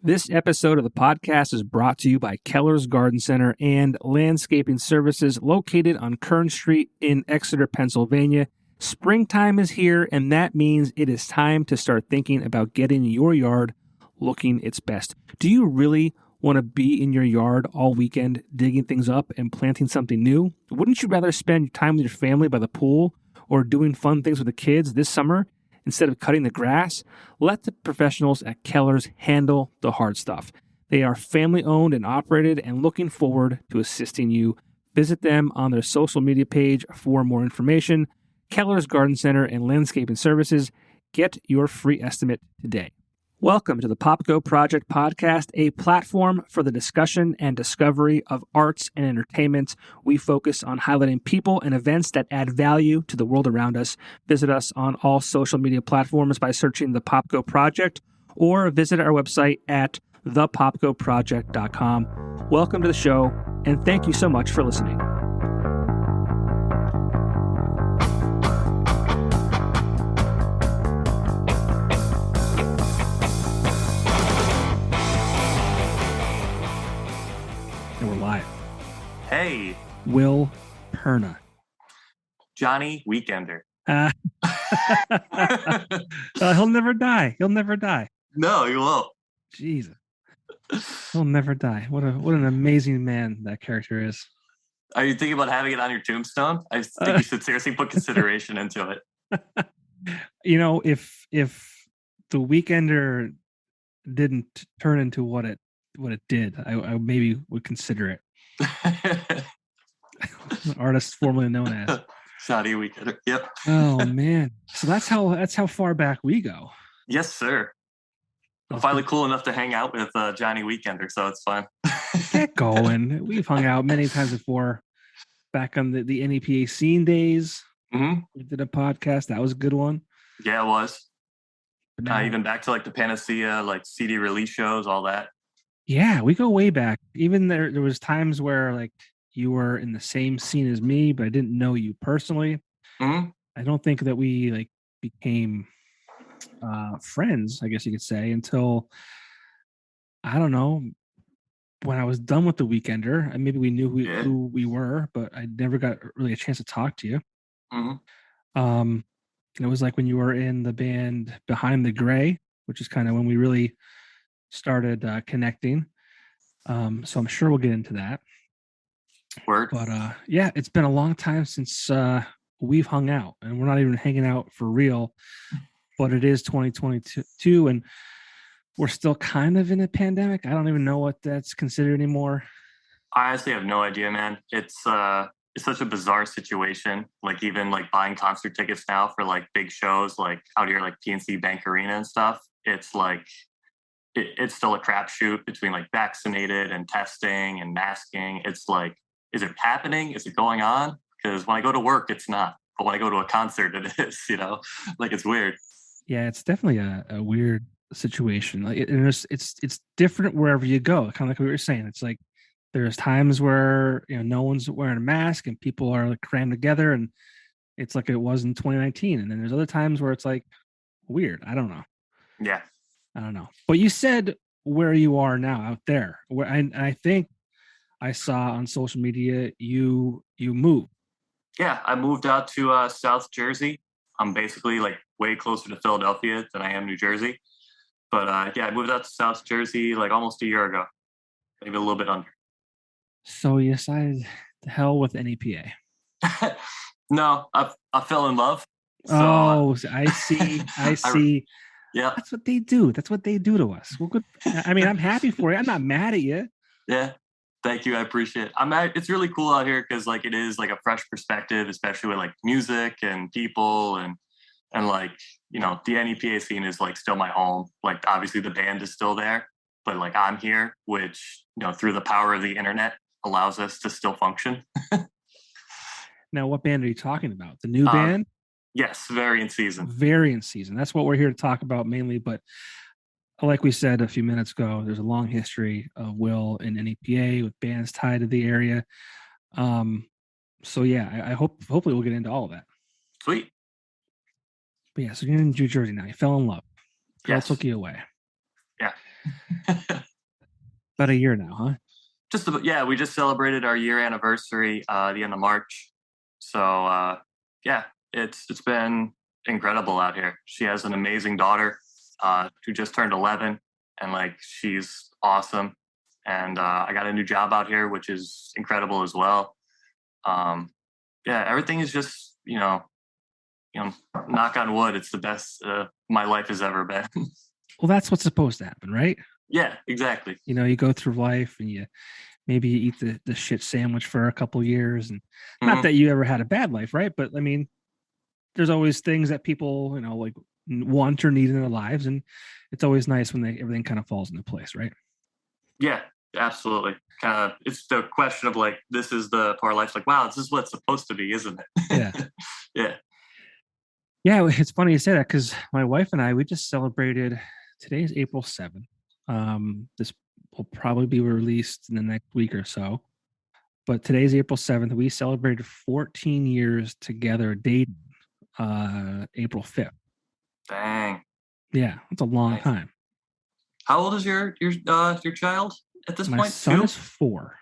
This episode of the podcast is brought to you by Keller's Garden Center and Landscaping Services located on Kern Street in Exeter, Pennsylvania. Springtime is here, and that means it is time to start thinking about getting your yard looking its best. Do you really want to be in your yard all weekend digging things up and planting something new? Wouldn't you rather spend time with your family by the pool or doing fun things with the kids this summer instead of cutting the grass? Let the professionals at Keller's handle the hard stuff. They are family-owned and operated and looking forward to assisting you. Visit them on their social media page for more information. Keller's Garden Center and Landscaping Services. Get your free estimate today. Welcome to the Popko Project podcast, a platform for the discussion and discovery of arts and entertainment. We focus on highlighting people and events that add value to the world around us. Visit us on all social media platforms by searching the Popko Project or visit our website at thepopkoproject.com. Welcome to the show, and thank you so much for listening. We're live. Hey, Will Perna. Johnny Weekender. He'll never die. He'll never die. No, you won't. Jesus. He'll never die. What an amazing man that character is. Are you thinking about having it on your tombstone? I think you should seriously put consideration into it. You know, if the Weekender didn't turn into what it did, I maybe would consider it. An artist formerly known as Johnny Weekender. Yep. Oh man. So that's how far back we go. Yes, sir. I'm finally cool enough to hang out with Johnny Weekender, so it's fine. Get going. We've hung out many times before. Back on the NEPA scene days. Mm-hmm. We did a podcast. That was a good one. Yeah, it was. But now, even back to like the Panacea, like CD release shows, all that. Yeah, we go way back. Even there was times where like you were in the same scene as me, but I didn't know you personally. Mm-hmm. I don't think that we like became friends, I guess you could say, until I don't know, when I was done with the Weekender. And maybe we knew who we were, but I never got really a chance to talk to you. Mm-hmm. It was like when you were in the band Behind the Gray, which is kind of when we really started connecting. So I'm sure we'll get into that. Word. But yeah, it's been a long time since we've hung out, and we're not even hanging out for real, but it is 2022 and we're still kind of in a pandemic. I don't even know what that's considered anymore. I honestly have no idea, man. It's such a bizarre situation. Like even like buying concert tickets now for like big shows, like out here, like PNC Bank Arena and stuff. It's like, it's still a crapshoot between like vaccinated and testing and masking. It's like, is it happening? Is it going on? Because when I go to work, it's not. But when I go to a concert, it is, like it's weird. Yeah, it's definitely a weird situation. Like it's different wherever you go. Kind of like we were saying. It's like there's times where no one's wearing a mask and people are like crammed together, and it's like it was in 2019. And then there's other times where it's like weird. I don't know. Yeah. I don't know. But you said where you are now out there. Where I think I saw on social media you moved. Yeah, I moved out to South Jersey. I'm basically like way closer to Philadelphia than I am New Jersey. But yeah, I moved out to South Jersey like almost a year ago, maybe a little bit under. So you decided to hell with NEPA. No, I fell in love. So, I see. I see. Yeah, that's what they do. That's what they do to us. Well, good. I mean, I'm happy for you. I'm not mad at you. Yeah, thank you. I appreciate it. It's really cool out here because like it is like a fresh perspective, especially with like music and people and like the NEPA scene is like still my home. Like obviously the band is still there, but like I'm here, which through the power of the internet allows us to still function. Now, what band are you talking about? The new band? Yes, Variant Season. Variant Season. That's what we're here to talk about mainly. But like we said a few minutes ago, there's a long history of Will and NEPA with bands tied to the area. So yeah, I hopefully we'll get into all of that. Sweet. But yeah, so you're in New Jersey now. You fell in love. Girl Yes. took you away. Yeah. About a year now, huh? Just about, yeah, we just celebrated our year anniversary the end of March. So yeah, it's been incredible out here. She has an amazing daughter who just turned 11, and like she's awesome. And I got a new job out here, which is incredible as well. Um, yeah, everything is just knock on wood, it's the best my life has ever been. Well, that's what's supposed to happen, right? Yeah, exactly. You go through life and maybe you eat the shit sandwich for a couple years, and not Hmm. that you ever had a bad life, right? But I mean, there's always things that people, like want or need in their lives. And it's always nice when everything kind of falls into place, right? Yeah, absolutely. Kind of, it's the question of like, this is the part of life. Like, wow, this is what it's supposed to be, isn't Yeah. it? Yeah. Yeah. It's funny you say that because my wife and I, we just celebrated, today's April 7th. This will probably be released in the next week or so. But today's April 7th. We celebrated 14 years together dating, April 5th. Dang. Yeah. It's a long Nice. time. How old is your child at this My point? son 2? is 4.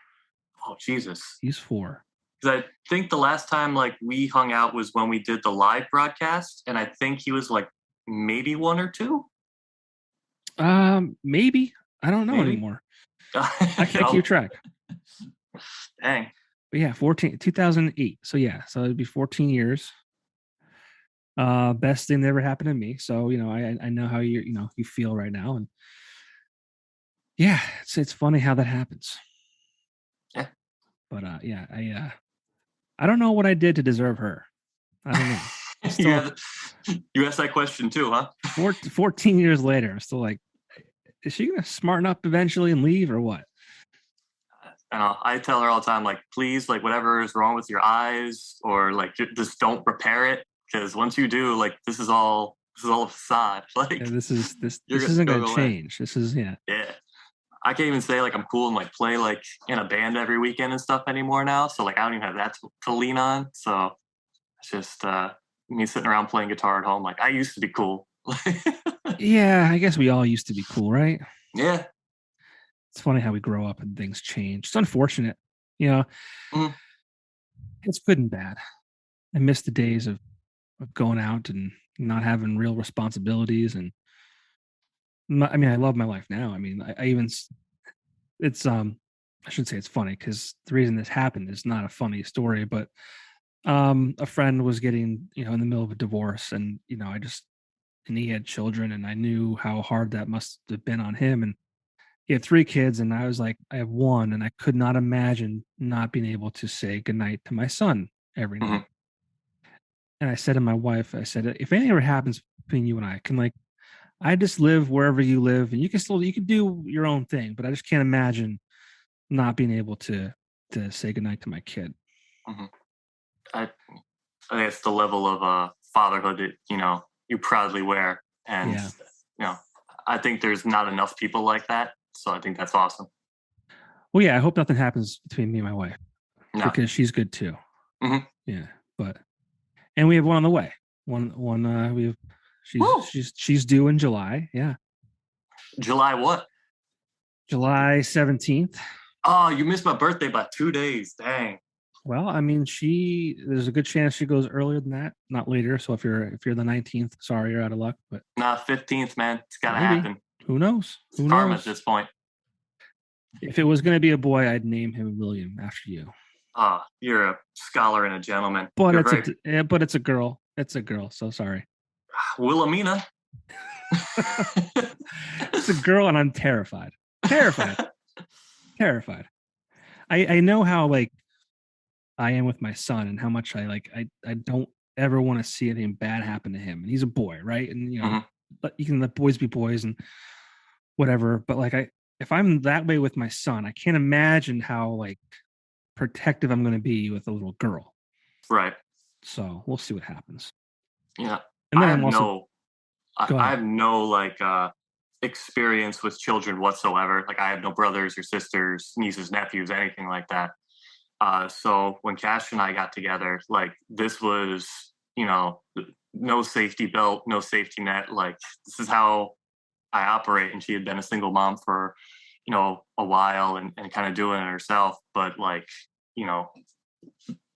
Oh, Jesus. He's 4. Because I think the last time like we hung out was when we did the live broadcast, and I think he was like maybe 1 or 2. Maybe. I don't know Maybe. anymore. I can't Oh, keep track. dang. But yeah, 2008. So yeah, so it'd be 14 years. Best thing that ever happened to me. So, I know how you feel right now. And yeah, it's funny how that happens. Yeah. But yeah, I don't know what I did to deserve her. I don't know. You asked that question too, huh? 14 years later, I'm still like, is she gonna smarten up eventually and leave or what? I tell her all the time, like, please, like, whatever is wrong with your eyes, or like, just don't repair it, because once you do, like, this is all a facade. Like, Yeah, this you're isn't gonna gonna go away. change. This is yeah. Yeah, I can't even say like I'm cool and like play like in a band every weekend and stuff anymore now. So like I don't even have that to lean on. So it's just me sitting around playing guitar at home. Like I used to be cool. Yeah, I guess we all used to be cool, right? Yeah. It's funny how we grow up and things change. It's unfortunate. You know, Mhm. it's good and bad. I miss the days of going out and not having real responsibilities. And I mean, I love my life now. I mean, I even, it's, I shouldn't say it's funny because the reason this happened is not a funny story, but a friend was getting, in the middle of a divorce, and, and he had children, and I knew how hard that must have been on him. And he had 3 kids, and I was like, I have 1, and I could not imagine not being able to say goodnight to my son every Mhm. night. And I said to my wife, I said, if anything ever happens between you and I, can like I just live wherever you live, and you can do your own thing, but I just can't imagine not being able to say goodnight to my kid. Mhm. I, I think it's the level of fatherhood that you proudly wear, and Yeah. I think there's not enough people like that. So I think that's awesome. Well, yeah, I hope nothing happens between me and my wife No. because she's good too. Hmm. Yeah. But and we have one on the way. One we have Woo! she's due in July. Yeah. July what? July 17th. Oh, you missed my birthday by 2 days. Dang. Well, I mean, there's a good chance she goes earlier than that, not later. So if you're the 19th, sorry, you're out of luck. But Nah, 15th, man. It's gotta maybe. happen. Who knows? It's Who karma at knows? this point. If it was gonna be a boy, I'd name him William after you. Oh, you're a scholar and a gentleman. But You're very but it's a girl. It's a girl. So sorry. Wilhelmina. It's a girl, and I'm terrified. Terrified. Terrified. I know how like I am with my son, and how much I don't ever want to see anything bad happen to him. And he's a boy, right? And Mhm. but you can let boys be boys and whatever. But like if I'm that way with my son, I can't imagine how like protective I'm going to be with a little girl. Right. So we'll see what happens. Yeah. And I then have I'm also no go I ahead. have no like experience with children whatsoever. Like I have no brothers or sisters, nieces, nephews, anything like that. So when Cash and I got together, like this was, no safety belt, no safety net. Like this is how I operate. And she had been a single mom for a while and kind of doing it herself. But like, you know,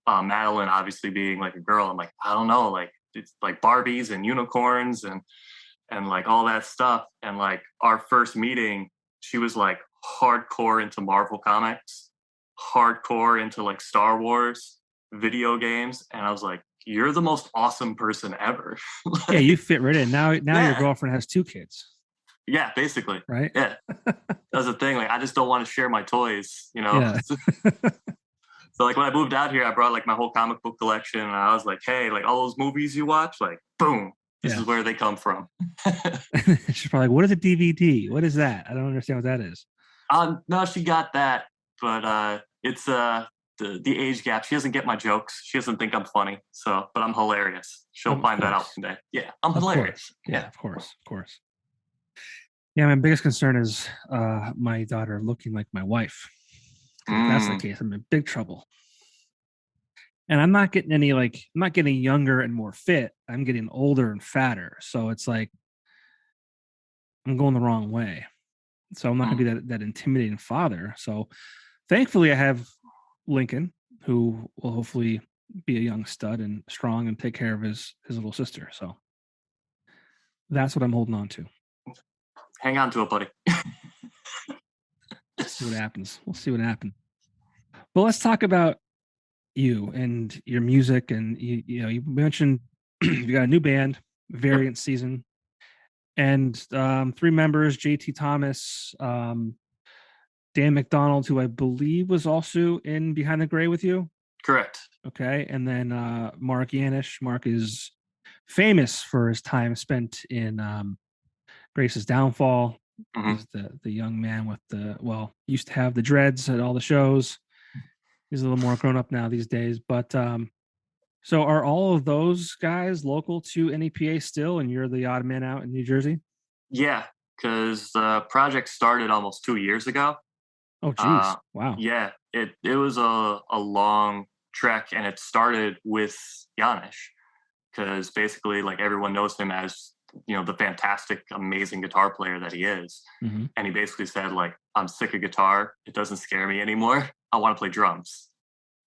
Madeline obviously being like a girl, I'm like, I don't know, like it's like Barbies and unicorns and like all that stuff. And like our first meeting, she was like hardcore into Marvel comics, hardcore into like Star Wars video games. And I was like, you're the most awesome person ever. Like, Yeah, you fit right in. Now your yeah, girlfriend has 2 kids, yeah, basically. right? Yeah. That's the thing. Like, I just don't want to share my toys, you know? Yeah. So like when I moved out here, I brought like my whole comic book collection, and I was like, hey, like all those movies you watch, like boom, this Yeah. is where they come from. She's probably like, what is a DVD? What is that? I don't understand what that is. No, she got that, but it's the age gap. She doesn't get my jokes. She doesn't think I'm funny. So, but I'm hilarious. She'll find that out one day. Yeah, I'm hilarious. Yeah, of course. Yeah, my biggest concern is my daughter looking like my wife. If that's the case, I'm in big trouble. And I'm not getting I'm not getting younger and more fit. I'm getting older and fatter. So it's like I'm going the wrong way. So I'm not going to be that intimidating father. So thankfully, I have Lincoln, who will hopefully be a young stud and strong and take care of his little sister. So that's what I'm holding on to. Hang on to it, buddy. See what happens. We'll see what happens. But let's talk about you and your music. And you mentioned you got a new band, Variant Season, and 3 members: JT Thomas, Dan McDonald, who I believe was also in Behind the Gray with you. Correct. Okay, and then Mark Yanish. Mark is famous for his time spent in Grace's Downfall. He's the young man with used to have the dreads at all the shows. He's a little more grown up now these days. But so are all of those guys local to NEPA still, and you're the odd man out in New Jersey? Yeah, because the project started almost 2 years ago. Oh, geez. Wow. Yeah, it was a long trek, and it started with Yanish, because basically like everyone knows him as the fantastic, amazing guitar player that he is. And he basically said like, I'm sick of guitar, it doesn't scare me anymore, I want to play drums.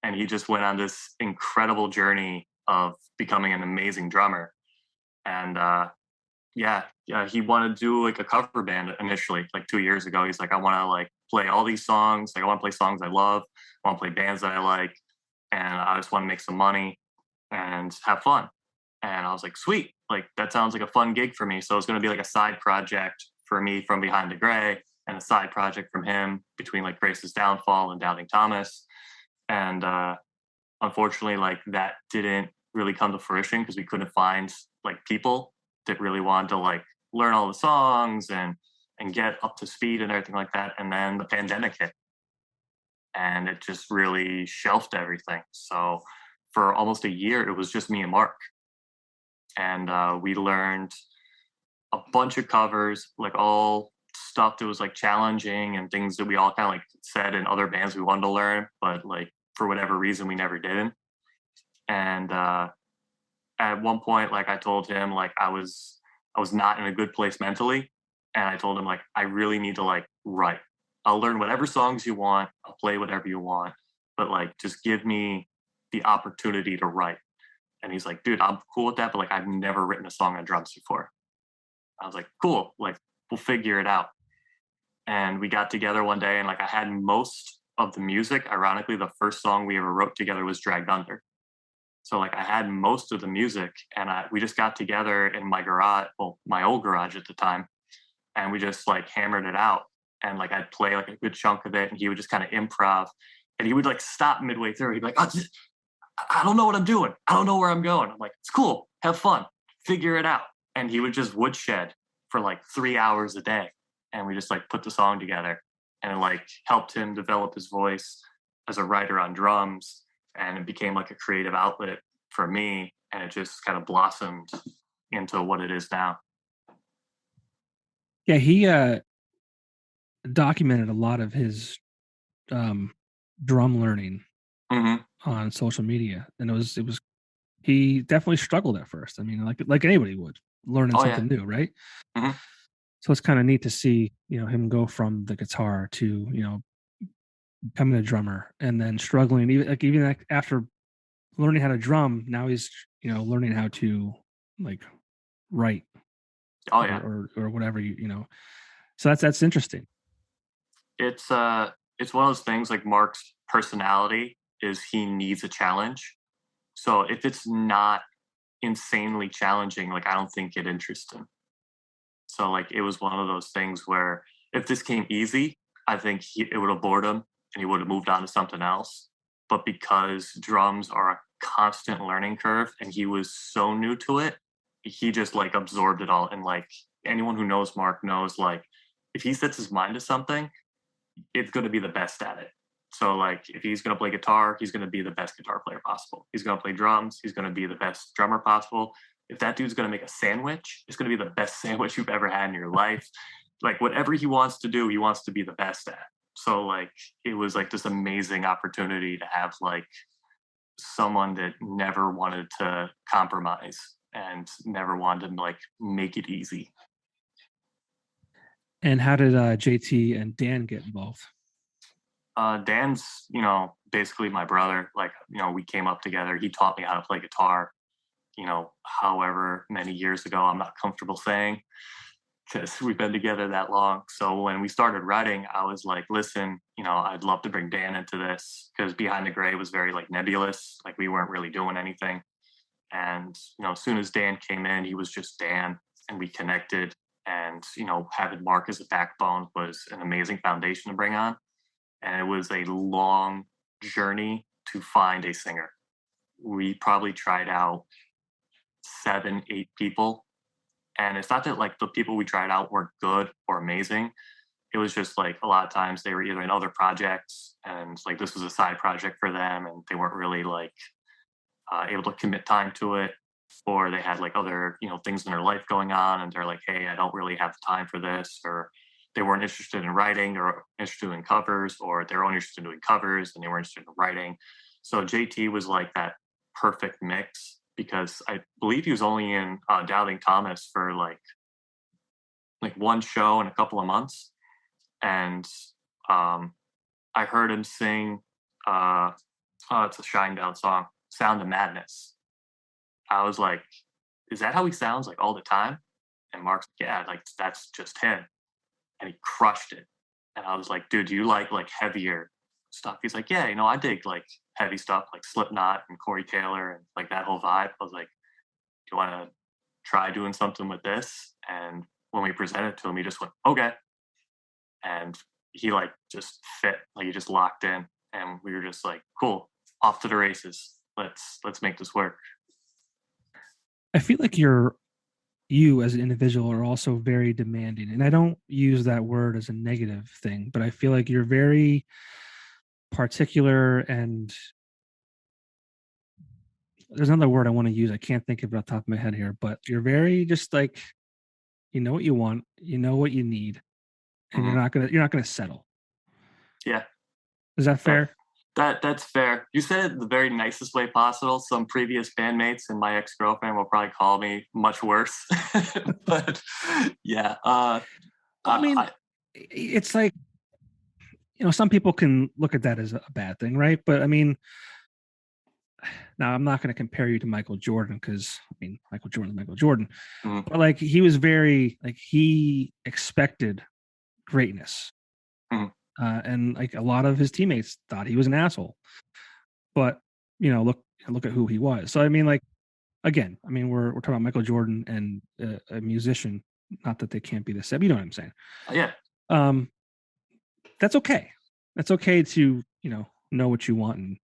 And he just went on this incredible journey of becoming an amazing drummer. And he wanted to do like a cover band initially, like 2 years ago. He's like, I want to like play all these songs, like I want to play songs I love, I want to play bands that I like, and I just want to make some money and have fun. And I was like, sweet, like that sounds like a fun gig for me. So it's going to be like a side project for me from Behind the Gray, and a side project from him between like Grace's Downfall and Doubting Thomas. And unfortunately, like that didn't really come to fruition because we couldn't find like people that really wanted to like learn all the songs and get up to speed and everything like that. And then the pandemic hit, and it just really shelved everything. So for almost a year, it was just me and Mark. And we learned a bunch of covers, like all stuff that was like challenging and things that we all kind of like said in other bands we wanted to learn, but like for whatever reason we never did. And at one point, like I told him like I was not in a good place mentally, and I told him like I really need to like write. I'll learn whatever songs you want, I'll play whatever you want, but like just give me the opportunity to write. And he's like, dude, I'm cool with that, but like I've never written a song on drums before. I was like, cool, like we'll figure it out. And we got together one day, and like I had most of the music. Ironically, the first song we ever wrote together was Dragged Under. So like I had most of the music, and we just got together in my garage, well, my old garage at the time, and we just like hammered it out. And like I'd play like a good chunk of it, and he would just kind of improv, and he would like stop midway through. He'd be like, oh, I don't know what I'm doing. I don't know where I'm going. I'm like, it's cool. Have fun. Figure it out. And he would just woodshed for like 3 hours a day. And we just like put the song together, and it like helped him develop his voice as a writer on drums. And it became like a creative outlet for me. And it just kind of blossomed into what it is now. Yeah, he documented a lot of his drum learning on social media, and it was he definitely struggled at first. I mean, like anybody would learning something new, right? So it's kind of neat to see, him go from the guitar to, becoming a drummer and then struggling, even after learning how to drum, now he's, learning how to like write Oh or yeah. or whatever So that's interesting. It's one of those things, like Mark's personality is he needs a challenge. So if it's not insanely challenging, like I don't think it interests him. So like it was one of those things where if this came easy, I think it would have bored him and he would have moved on to something else. But because drums are a constant learning curve and he was so new to it, he just like absorbed it all. And like anyone who knows Mark knows, like if he sets his mind to something, it's going to be the best at it. So like if he's going to play guitar, he's going to be the best guitar player possible. He's going to play drums, he's going to be the best drummer possible. If that dude's going to make a sandwich, it's going to be the best sandwich you've ever had in your life. Like whatever he wants to do, he wants to be the best at. So like it was like this amazing opportunity to have like someone that never wanted to compromise and never wanted to like make it easy. And how did JT and Dan get involved? Dan's, basically my brother. Like, we came up together. He taught me how to play guitar, however many years ago. I'm not comfortable saying because we've been together that long. So when we started writing, I was like, listen, I'd love to bring Dan into this because Behind the Gray was very like nebulous. Like we weren't really doing anything. And, as soon as Dan came in, he was just Dan and we connected. And, having Mark as a backbone was an amazing foundation to bring on. And it was a long journey to find a singer. We probably tried out 7, 8 people. And it's not that like the people we tried out weren't good or amazing. It was just like a lot of times they were either in other projects and like this was a side project for them and they weren't really like able to commit time to it, or they had like other things in their life going on and they're like, hey, I don't really have time for this, or they weren't interested in writing or interested in covers, or they were only interested in doing covers and they weren't interested in writing. So JT was like that perfect mix because I believe he was only in Doubting Thomas for like one show in a couple of months, and I heard him sing. It's a Shinedown song, "Sound of Madness." I was like, "Is that how he sounds like all the time?" And Mark's like, "Yeah, like that's just him." And he crushed it. And I was like, "Dude, do you like heavier stuff?" He's like, "Yeah, I dig like heavy stuff like Slipknot and Corey Taylor and like that whole vibe." I was like, "Do you want to try doing something with this?" And when we presented to him, he just went, "Okay." And he like just fit, like he just locked in, and we were just like, "Cool, off to the races. Let's make this work." I feel like you as an individual are also very demanding, and I don't use that word as a negative thing, but I feel like you're very particular, and there's another word I want to use. I can't think of it off the top of my head here, but you're very just like, you know what you want, you know what you need, and Mhm. you're not gonna settle. Yeah, Is that that fair? that's fair. You said it the very nicest way possible. Some previous bandmates and my ex-girlfriend will probably call me much worse. But yeah, Well, I mean, I it's like, some people can look at that as a bad thing, right? But I mean, now I'm not going to compare you to Michael Jordan because I mean, Michael Jordan, mm, but like he was very like he expected greatness, mm, and like a lot of his teammates thought he was an asshole. But look at who he was. So I mean, like again, I mean we're talking about Michael Jordan and a musician. Not that they can't be the same. You know what I'm saying? yeah. Um, that's okay. That's okay to know what you want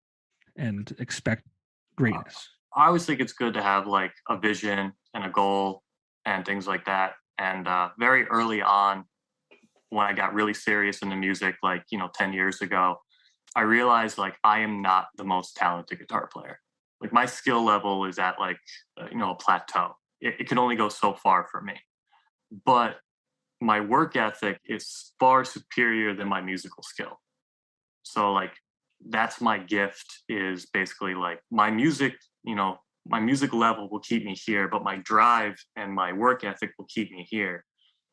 and expect Uh, greatness. I always think it's good to have like a vision and a goal and things like that. And very early on, when I got really serious into music, like 10 years ago, I realized like I am not the most talented guitar player. Like my skill level is at like a plateau. It can only go so far for me. But my work ethic is far superior than my musical skill. So like that's my gift, is basically like my music level will keep me here, but my drive and my work ethic will keep me here.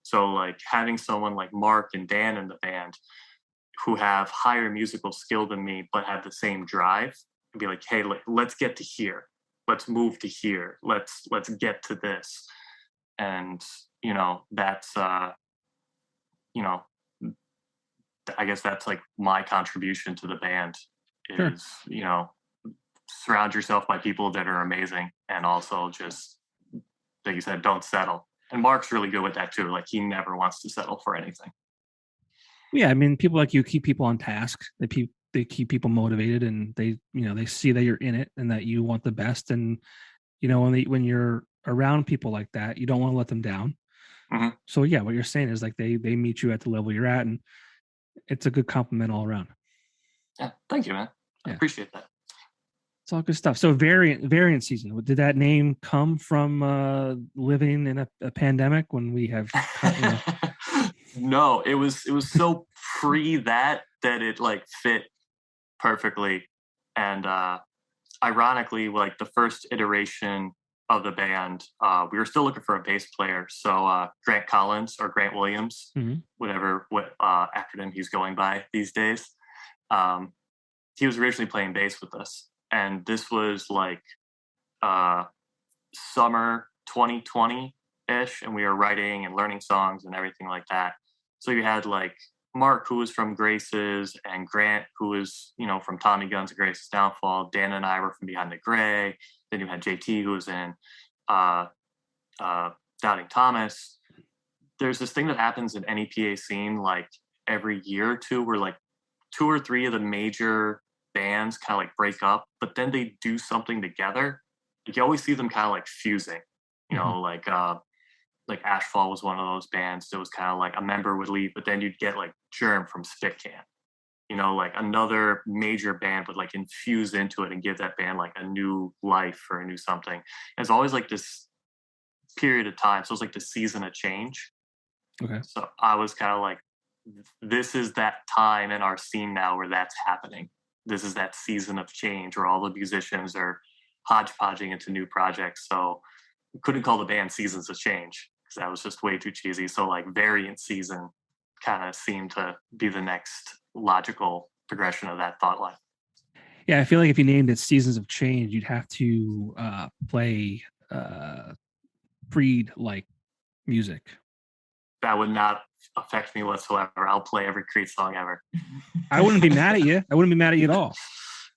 So like having someone like Mark and Dan in the band who have higher musical skill than me but have the same drive and be like, hey, let's get to here, let's move to here, let's get to this. And that's you know I guess that's like my contribution to the band Sure. is surround yourself by people that are amazing, and also just like you said, don't settle. And Mark's really good with that too. Like he never wants to settle for anything. Yeah, I mean, people like you keep people on task. They keep people motivated, and they see that you're in it and that you want the best. And when you're around people like that, you don't want to let them down. Hmm. So yeah, what you're saying is like they meet you at the level you're at, and it's a good compliment all around. Yeah, thank you, man. I Yeah, appreciate that. it's all good stuff. So variant season. Did that name come from living in a pandemic when we have No, it was so pre that it like fit perfectly. And ironically, like the first iteration of the band, we were still looking for a bass player. So Grant Collins or Grant Williams, Mhm. whatever what acronym he's going by these days, um, he was originally playing bass with us, and this was like uh, summer 2020 ish, and we were writing and learning songs and everything like that. So you had like Mark, who was from Graces, and Grant, who was from Tommy Guns and Grace's Downfall. Dan and I were from Behind the Gray. Then you had JT, who was in uh, uh, Doubting Thomas. There's this thing that happens in any PA scene like every year or two, where like two or three of the major bands kind of like break up, but then they do something together. Like you always see them kind of like fusing, Mhm. like Ashfall was one of those bands that was kind of like a member would leave, but then you'd get like Germ from Spit Can. Like another major band would like infuse into it and give that band like a new life or a new something. And it's always like this period of time. So it's like the season of change. Okay. So I was kind of like, this is that time in our scene now where that's happening. This is that season of change where all the musicians are hodgepodging into new projects. So we couldn't call the band Seasons of Change because that was just way too cheesy. So like Variant Season kind of seemed to be the next logical progression of that thought line. Yeah, I feel like if you named it Seasons of Change, you'd have to play Freed like music. That would not affect me whatsoever. I'll play every Creed song ever. I wouldn't be mad at you. I wouldn't be mad at you at all.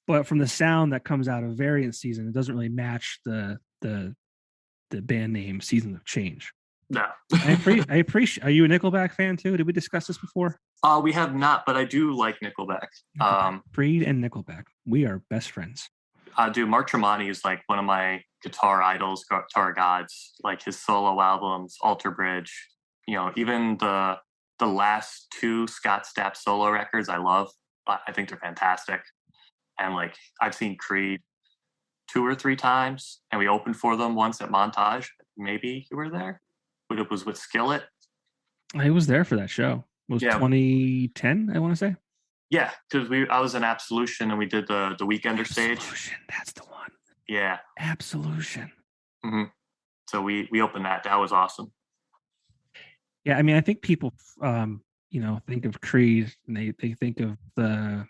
But from the sound that comes out of Variant Season, it doesn't really match the band name Seasons of Change. No. I appreciate. Are you a Nickelback fan too? Did we discuss this before? We have not, but I do like Nickelback. Freed and Nickelback. We are best friends. Dude, Mark Tremonti is like one of my guitar idols, guitar gods. Like his solo albums, Alter Bridge, even the last two Scott Stapp solo records, I love. I think they're fantastic. And like I've seen Creed two or three times, and we opened for them once at Montage. Maybe you were there, but it was with Skillet. I was there for that show. It was Yeah, 2010, I want to say. yeah, because I was in Absolution and we did the Weekender stage. Absolution, that's the one. Yeah. Absolution. Mm-hmm. So we opened that. That was awesome. Yeah, I mean, I think people, think of Creed and they think of the,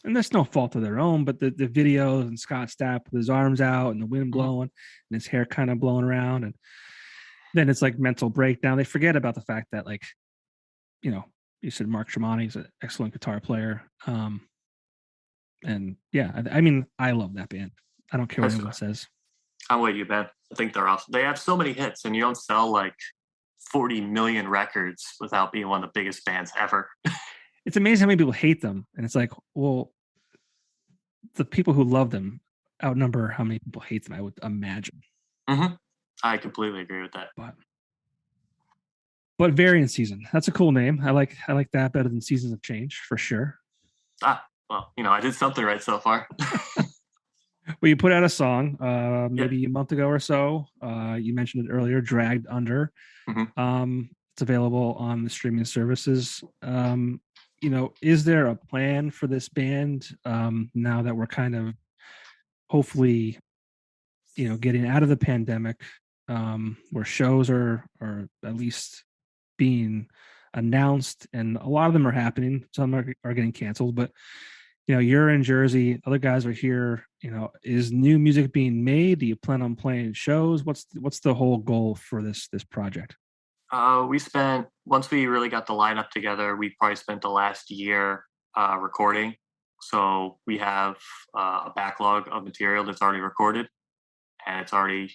and that's no fault of their own, but the videos and Scott Stapp with his arms out and the wind Mm-hmm. blowing and his hair kind of blowing around, and then it's like mental breakdown. They forget about the fact that like, you said Mark Tremonti is an excellent guitar player. And yeah, I mean, I love that band. I don't care what anyone says. I'm with you, Ben. I think they're awesome. They have so many hits, and you don't sell like 40 million records without being one of the biggest bands ever. It's amazing how many people hate them, and it's like, well, the people who love them outnumber how many people hate them, I would imagine. Mm-hmm. I completely agree with that. But Variant Season, that's a cool name. I like that better than Seasons of Change for sure. Well, I did something right so far. Well, you put out a song maybe a month ago or so. You mentioned it earlier, Dragged Under. Mm-hmm. It's available on the streaming services. Is there a plan for this band now that we're kind of hopefully, getting out of the pandemic? where shows are at least being announced, and a lot of them are happening. Some are getting canceled, but you're in Jersey, other guys are here. Is new music being made? Do you plan on playing shows? What's the whole goal for this project? We spent once we really got the lineup together, we probably spent the last year recording. So we have a backlog of material that's already recorded, and it's already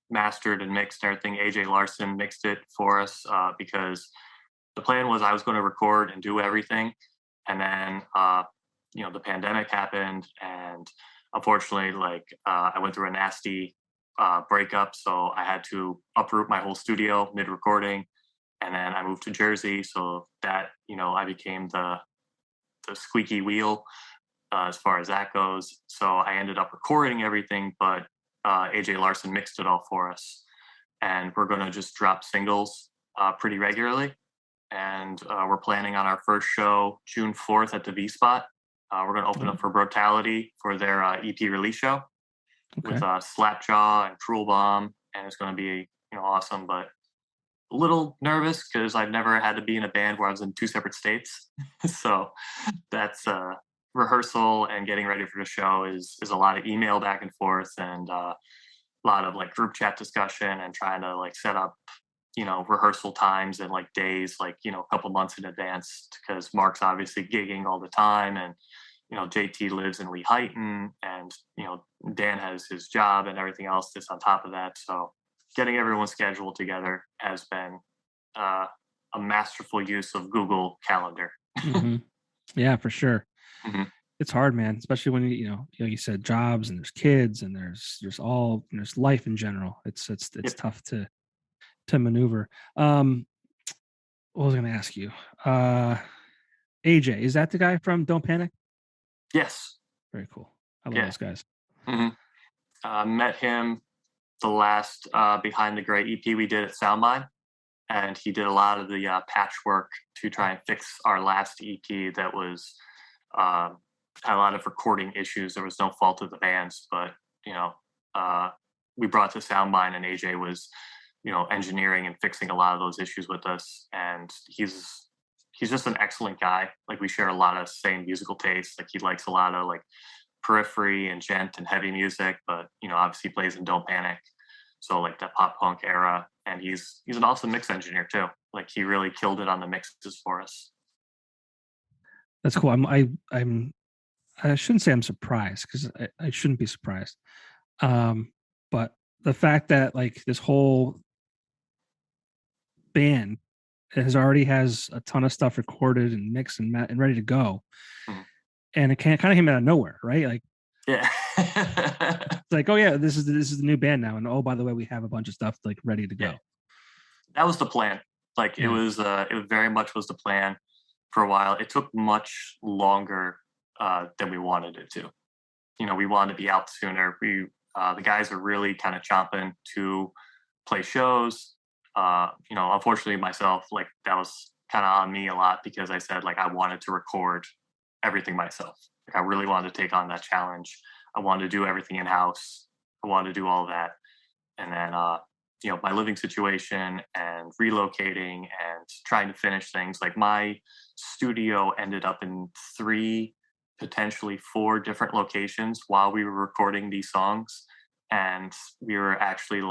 mastered and mixed and everything. AJ Larson mixed it for us because the plan was I was going to record and do everything, and then the pandemic happened, and unfortunately, I went through a nasty breakup, so I had to uproot my whole studio mid recording, and then I moved to Jersey, so that I became the squeaky wheel as far as that goes. So I ended up recording everything, but AJ Larson mixed it all for us, and we're going to just drop singles pretty regularly. And we're planning on our first show June 4th at the V Spot. We're going to open up for Brutality for their EP release show with Slapjaw and Cruel Bomb, and it's going to be awesome. But a little nervous because I've never had to be in a band where I was in two separate states, so that's rehearsal and getting ready for the show is a lot of email back and forth, and a lot of group chat discussion and trying to set up rehearsal times and days a couple months in advance, because Mark's obviously gigging all the time, and JT lives in Lehighton, and Dan has his job and everything else that's on top of that. So getting everyone's schedule together has been a masterful use of Google Calendar. Mm-hmm. Yeah, for sure. Mm-hmm. It's hard, man, especially when you said jobs and there's kids and there's life in general. It's tough to maneuver. What was I going to ask you? AJ, is that the guy from Don't Panic? Yes. Very cool. I love those guys. Mm-hmm. Met him the last Behind the Gray EP we did at Soundmine, and he did a lot of the patchwork to try and fix our last EP that was had a lot of recording issues. There was no fault of the band's, but we brought to Soundmine, and AJ was engineering and fixing a lot of those issues with us. And he's just an excellent guy. We share a lot of same musical tastes. He likes a lot of periphery and gent and heavy music, but obviously plays in Don't Panic, so that pop punk era. And he's an awesome mix engineer too. He really killed it on the mixes for us. That's cool. I shouldn't say I'm surprised, because I shouldn't be surprised. But the fact that this whole band already has a ton of stuff recorded and mixed and ready to go, and it kind of came out of nowhere, right? Yeah. It's oh yeah, this is the new band now, and oh, by the way, we have a bunch of stuff ready to go. Yeah. That was the plan. It very much was the plan for a while. It took much longer than we wanted it to. We wanted to be out sooner. The guys are really kind of chomping to play shows. Unfortunately myself, that was kind of on me a lot, because I said I wanted to record everything myself. I really wanted to take on that challenge. I wanted to do everything in-house. I wanted to do all that. And then my living situation and relocating and trying to finish things, my studio ended up in 3, potentially 4 different locations while we were recording these songs. And we were actually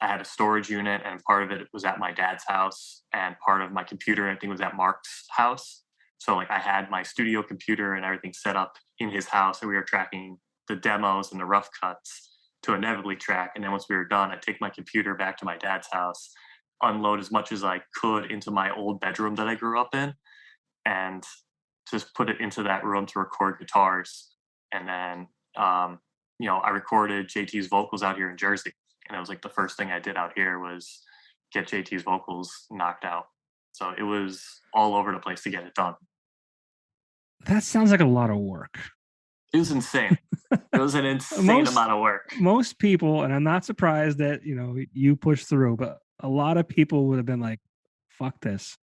I had a storage unit, and part of it was at my dad's house, and part of my computer and everything was at Mark's house. So I had my studio computer and everything set up in his house, and we were tracking the demos and the rough cuts to inevitably track. And then once we were done, I'd take my computer back to my dad's house, unload as much as I could into my old bedroom that I grew up in, and just put it into that room to record guitars. And then I recorded JT's vocals out here in Jersey. And it was the first thing I did out here was get JT's vocals knocked out. So it was all over the place to get it done. That sounds like a lot of work. It was insane. It was an insane amount of work. Most people, and I'm not surprised that you pushed through, but a lot of people would have been like, "Fuck this!"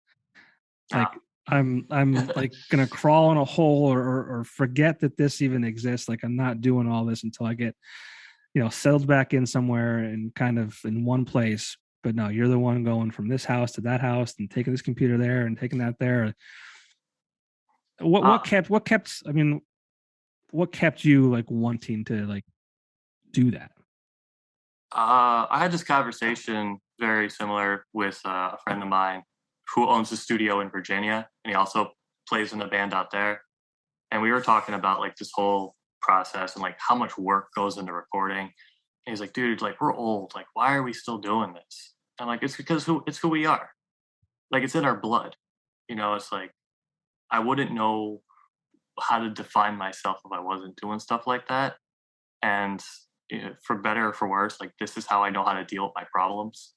I'm gonna crawl in a hole or forget that this even exists. I'm not doing all this until I get settled back in somewhere and kind of in one place. But no, you're the one going from this house to that house and taking this computer there and taking that there. What Uh, what kept what kept I mean, what kept you like wanting to like do that? I had this conversation very similar with a friend of mine who owns a studio in Virginia, and he also plays in a band out there. And we were talking about like this whole process and like how much work goes into recording. And he's like, dude, like we're old. Like, why are we still doing this? And like, it's because it's who we are. Like, it's in our blood. It's like I wouldn't know how to define myself if I wasn't doing stuff like that. And for better or for worse, like this is how I know how to deal with my problems.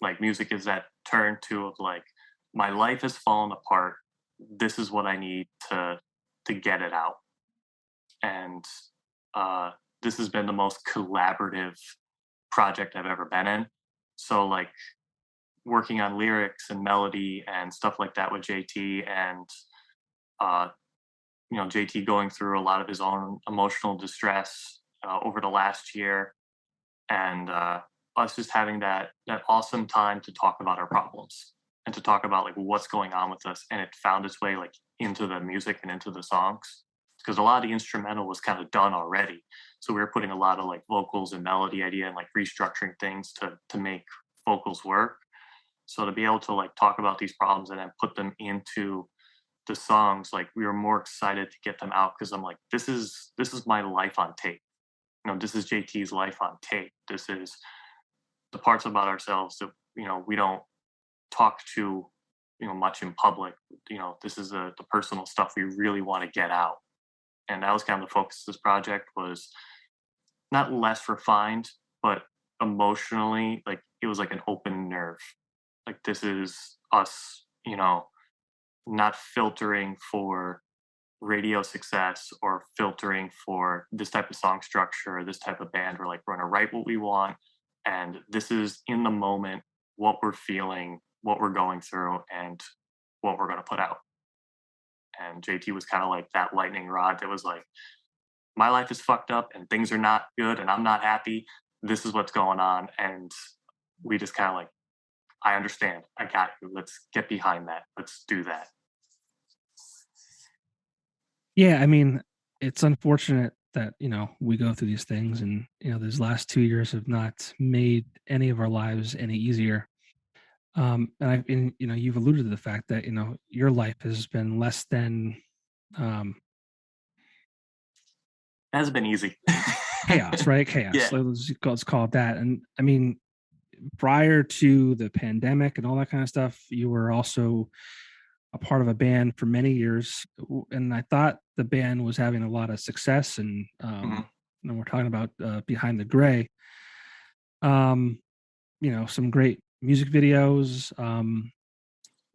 Like music is that turn to of like my life has fallen apart. This is what I need to get it out. And uh, this has been the most collaborative project I've ever been in. So like working on lyrics and melody and stuff like that with JT and uh, JT going through a lot of his own emotional distress over the last year, and us just having that awesome time to talk about our problems and to talk about like what's going on with us, and it found its way like into the music and into the songs because a lot of the instrumental was kind of done already. So we were putting a lot of like vocals and melody idea and like restructuring things to make vocals work. So to be able to like talk about these problems and then put them into the songs, like we were more excited to get them out because I'm like, this is my life on tape. This is JT's life on tape. This is the parts about ourselves that we don't talk to much in public. This is the personal stuff we really want to get out, and that was kind of the focus of this project. Was not less refined, but emotionally, like it was like an open nerve. Like this is us, not filtering for radio success or filtering for this type of song structure or this type of band. We're like, we're going to write what we want. And this is in the moment, what we're feeling, what we're going through, and what we're going to put out. And JT was kind of like that lightning rod that was like, my life is fucked up and things are not good and I'm not happy. This is what's going on. And we just kind of like, I understand. I got you. Let's get behind that. Let's do that. Yeah, I mean, it's unfortunate that, we go through these things and, these last 2 years have not made any of our lives any easier. You've alluded to the fact that, your life has been less than um It hasn't been easy. chaos, right? Chaos. Yeah. So let's call it that. And I mean, prior to the pandemic and all that kind of stuff, you were also a part of a band for many years, and I thought the band was having a lot of success. And Mhm. we're talking about Behind the Gray. Um, some great music videos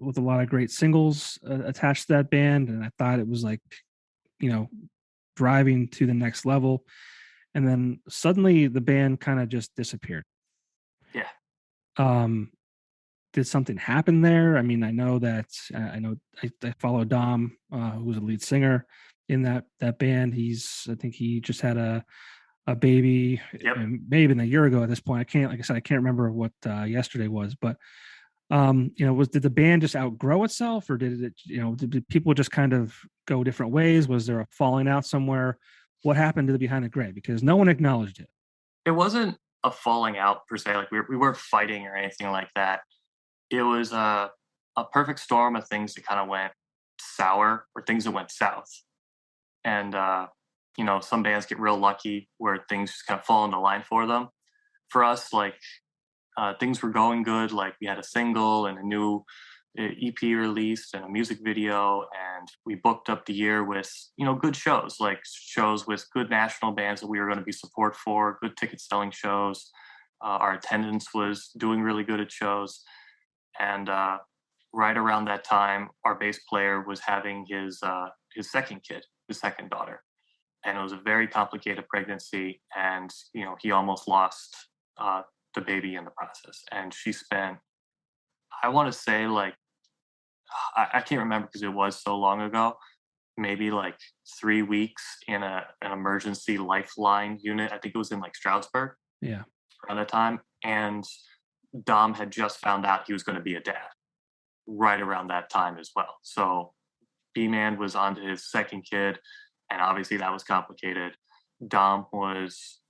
with a lot of great singles attached to that band, and I thought it was like you know driving to the next level. And then suddenly the band kind of just disappeared. Yeah. Um, did something happen there? I mean, I know that I follow Dom, who's a lead singer in that band. I think he just had a baby, Yep. maybe been a year ago at this point. Like I said, I can't remember what yesterday was, but did the band just outgrow itself, or did people just kind of go different ways? Was there a falling out somewhere? What happened to the Behind the Gray? Because no one acknowledged it. It wasn't a falling out per se. Like we weren't fighting or anything like that. It was a perfect storm of things that kind of went sour or things that went south. And some bands get real lucky where things just kind of fall into line for them. For us, like things were going good. Like we had a single and a new EP released and a music video, and we booked up the year with good shows, like shows with good national bands that we were going to be support for, good ticket selling shows. Our attendance was doing really good at shows, and right around that time, our bass player was having his second kid, his second daughter, and it was a very complicated pregnancy, and he almost lost the baby in the process. And she spent, I want to say, like I can't remember because it was so long ago, maybe like 3 weeks in an emergency lifeline unit. I think it was in like Stroudsburg Yeah. around that time. And Dom had just found out he was going to be a dad right around that time as well. So B-Man was on to his second kid, and obviously that was complicated. Dom was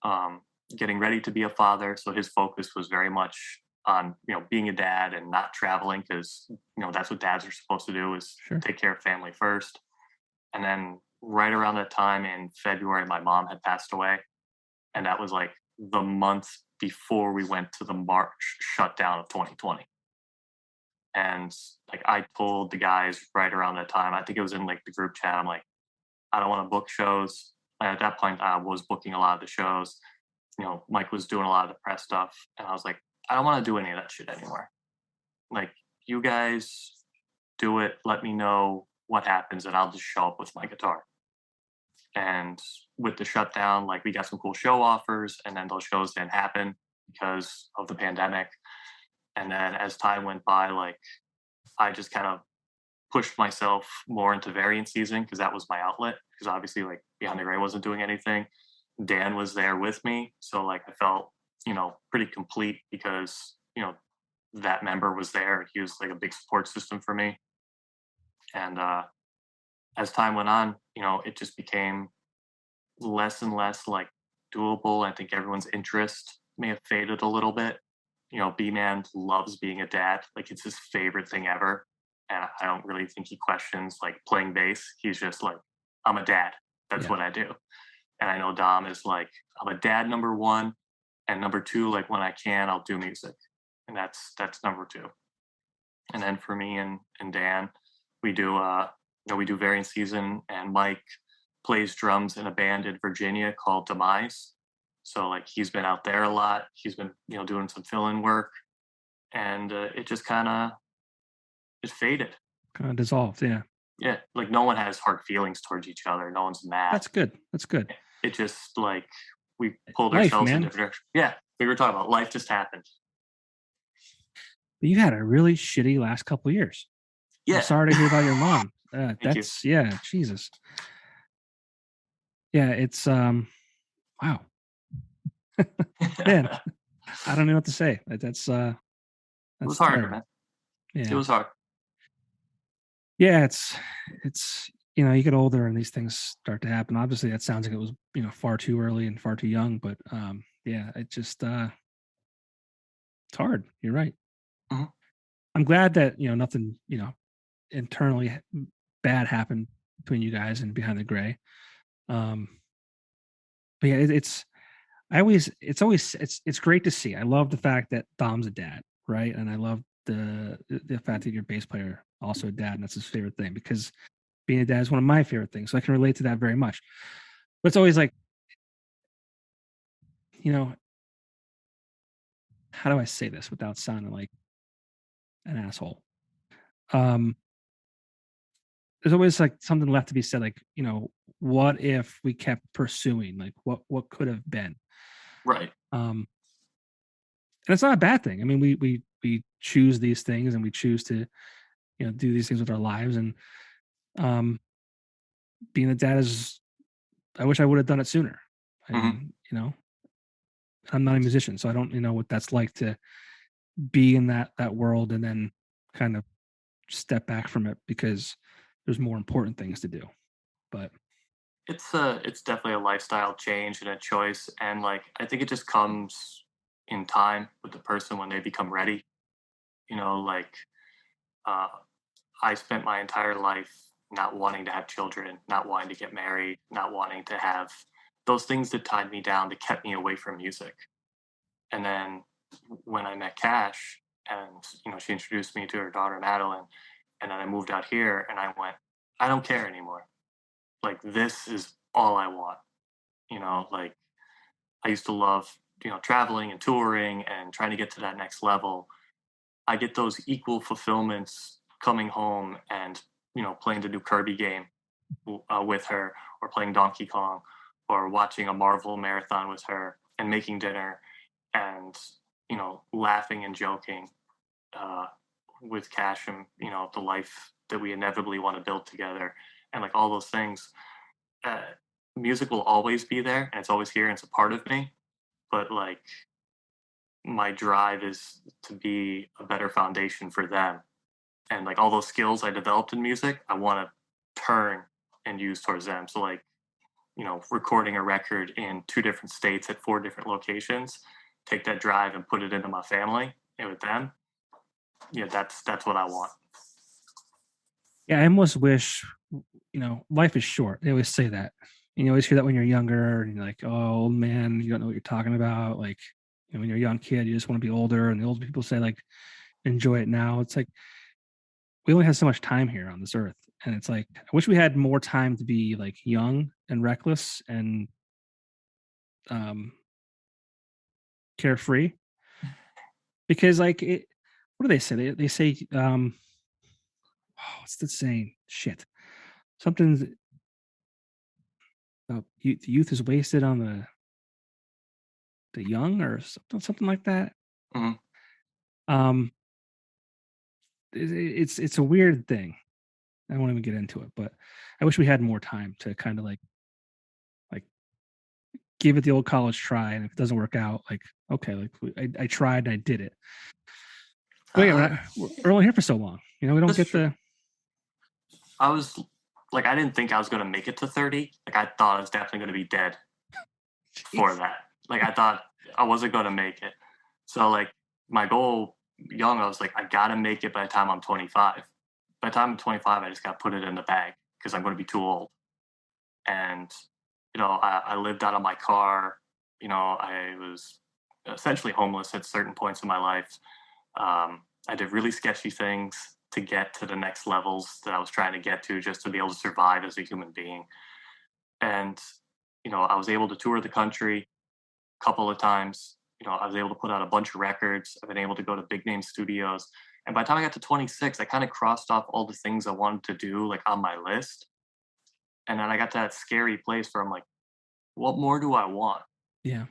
getting ready to be a father, so his focus was very much on being a dad and not traveling because that's what dads are supposed to do is Sure. take care of family first. And then right around that time in February, my mom had passed away, and that was like the month before we went to the March shutdown of 2020. And like I told the guys right around that time, I think it was in like the group chat, I'm like, I don't want to book shows. And at that point, I was booking a lot of the shows. Mike was doing a lot of the press stuff. And I was like, I don't want to do any of that shit anymore. Like, you guys do it. Let me know what happens, and I'll just show up with my guitar. And with the shutdown, like, we got some cool show offers, and then those shows didn't happen because of the pandemic. And then as time went by, like, I just kind of pushed myself more into variant season because that was my outlet. Because obviously, like, Behind the Gray wasn't doing anything. Dan was there with me, so like I felt pretty complete because that member was there. He was like a big support system for me. And as time went on, it just became less and less like doable. I think everyone's interest may have faded a little bit. B-Man loves being a dad. Like, it's his favorite thing ever. And I don't really think he questions like playing bass. He's just like, I'm a dad. That's Yeah. what I do. And I know Dom is like, I'm a dad, number one. And number two, like, when I can, I'll do music. And that's number two. And then for me and Dan, we do we do variant season, and Mike plays drums in a band in Virginia called Demise. So like he's been out there a lot. He's been doing some fill-in work, and it just kind of it faded. Kind of dissolved. Yeah. Yeah, like no one has hard feelings towards each other. No one's mad. That's good. That's good. It just like we pulled Life, ourselves in man. different directions. Yeah, we were talking about life just happened. But you had a really shitty last couple of years. Yeah. I'm sorry to hear about your mom. Thank you. Yeah, Jesus. Yeah, it's wow. Man, I don't know what to say. That's it was hard, terrible. man. Yeah. It was hard. Yeah, it's you get older and these things start to happen. Obviously, that sounds like it was far too early and far too young, but yeah, it just it's hard. You're right. Mhm. I'm glad that nothing internally bad happened between you guys and Behind the Gray. But yeah, it's great to see. I love the fact that Dom's a dad, right? And I love the fact that your bass player also a dad, and that's his favorite thing because being a dad is one of my favorite things. So I can relate to that very much. But it's always like, how do I say this without sounding like an asshole? There's always like something left to be said, like, what if we kept pursuing? Like what could have been? Right. And it's not a bad thing. I mean, we choose these things and we choose to, do these things with our lives. And being a dad is I wish I would have done it sooner. And I'm not a musician, so I don't know what that's like to be in that world and then kind of step back from it because there's more important things to do. But It's definitely a lifestyle change and a choice, and like I think it just comes in time with the person when they become ready. Like uh, I spent my entire life not wanting to have children, not wanting to get married, not wanting to have those things that tied me down, that kept me away from music. And then when I met Cash, and she introduced me to her daughter Madeline, and then I moved out here, and I went, I don't care anymore. Like, this is all I want. Like, I used to love traveling and touring and trying to get to that next level. I get those equal fulfillments coming home and playing the new Kirby game with her, or playing Donkey Kong, or watching a Marvel marathon with her, and making dinner, and laughing and joking uh, with Cash, and the life that we inevitably want to build together. and like all those things. Uh, Music will always be there, and it's always here, and it's a part of me. But like my drive is to be a better foundation for them, and like all those skills I developed in music, I want to turn and use towards them. So like, recording a record in 2 different states at 4 different locations, take that drive and put it into my family and with them. Yeah, that's what I want. Yeah, I almost wish, life is short. They always say that. And you always hear that when you're younger, and you're like, oh, old man, you don't know what you're talking about. Like, when you're a young kid, you just want to be older. And the old people say, like, enjoy it now. It's like, we only have so much time here on this earth. And it's like, I wish we had more time to be like young and reckless and um, carefree. Because, like, what do they say? They say, what's the saying? Shit. Something's youth is wasted on the young or something like that. Mhm. Um, it's a weird thing. I won't even get into it, but I wish we had more time to kind of like give it the old college try, and if it doesn't work out, like okay, like I tried and I did it. But yeah, Uh, we're only here for so long. We don't that's get true. the I was like, I didn't think I was going to make it to 30. Like, I thought I was definitely going to be dead for jeez. that. Like, I thought I wasn't going to make it. So, like, my goal young, I was like, I got to make it by the time I'm 25. By the time I'm 25, I just got to put it in the bag because I'm going to be too old. And, I lived out of my car. I was essentially homeless at certain points in my life. I did really sketchy things to get to the next levels that I was trying to get to just to be able to survive as a human being. And, I was able to tour the country a couple of times. I was able to put out a bunch of records. I've been able to go to big name studios. And by the time I got to 26, I kind of crossed off all the things I wanted to do, like on my list. And then I got to that scary place where I'm like, what more do I want? Yeah.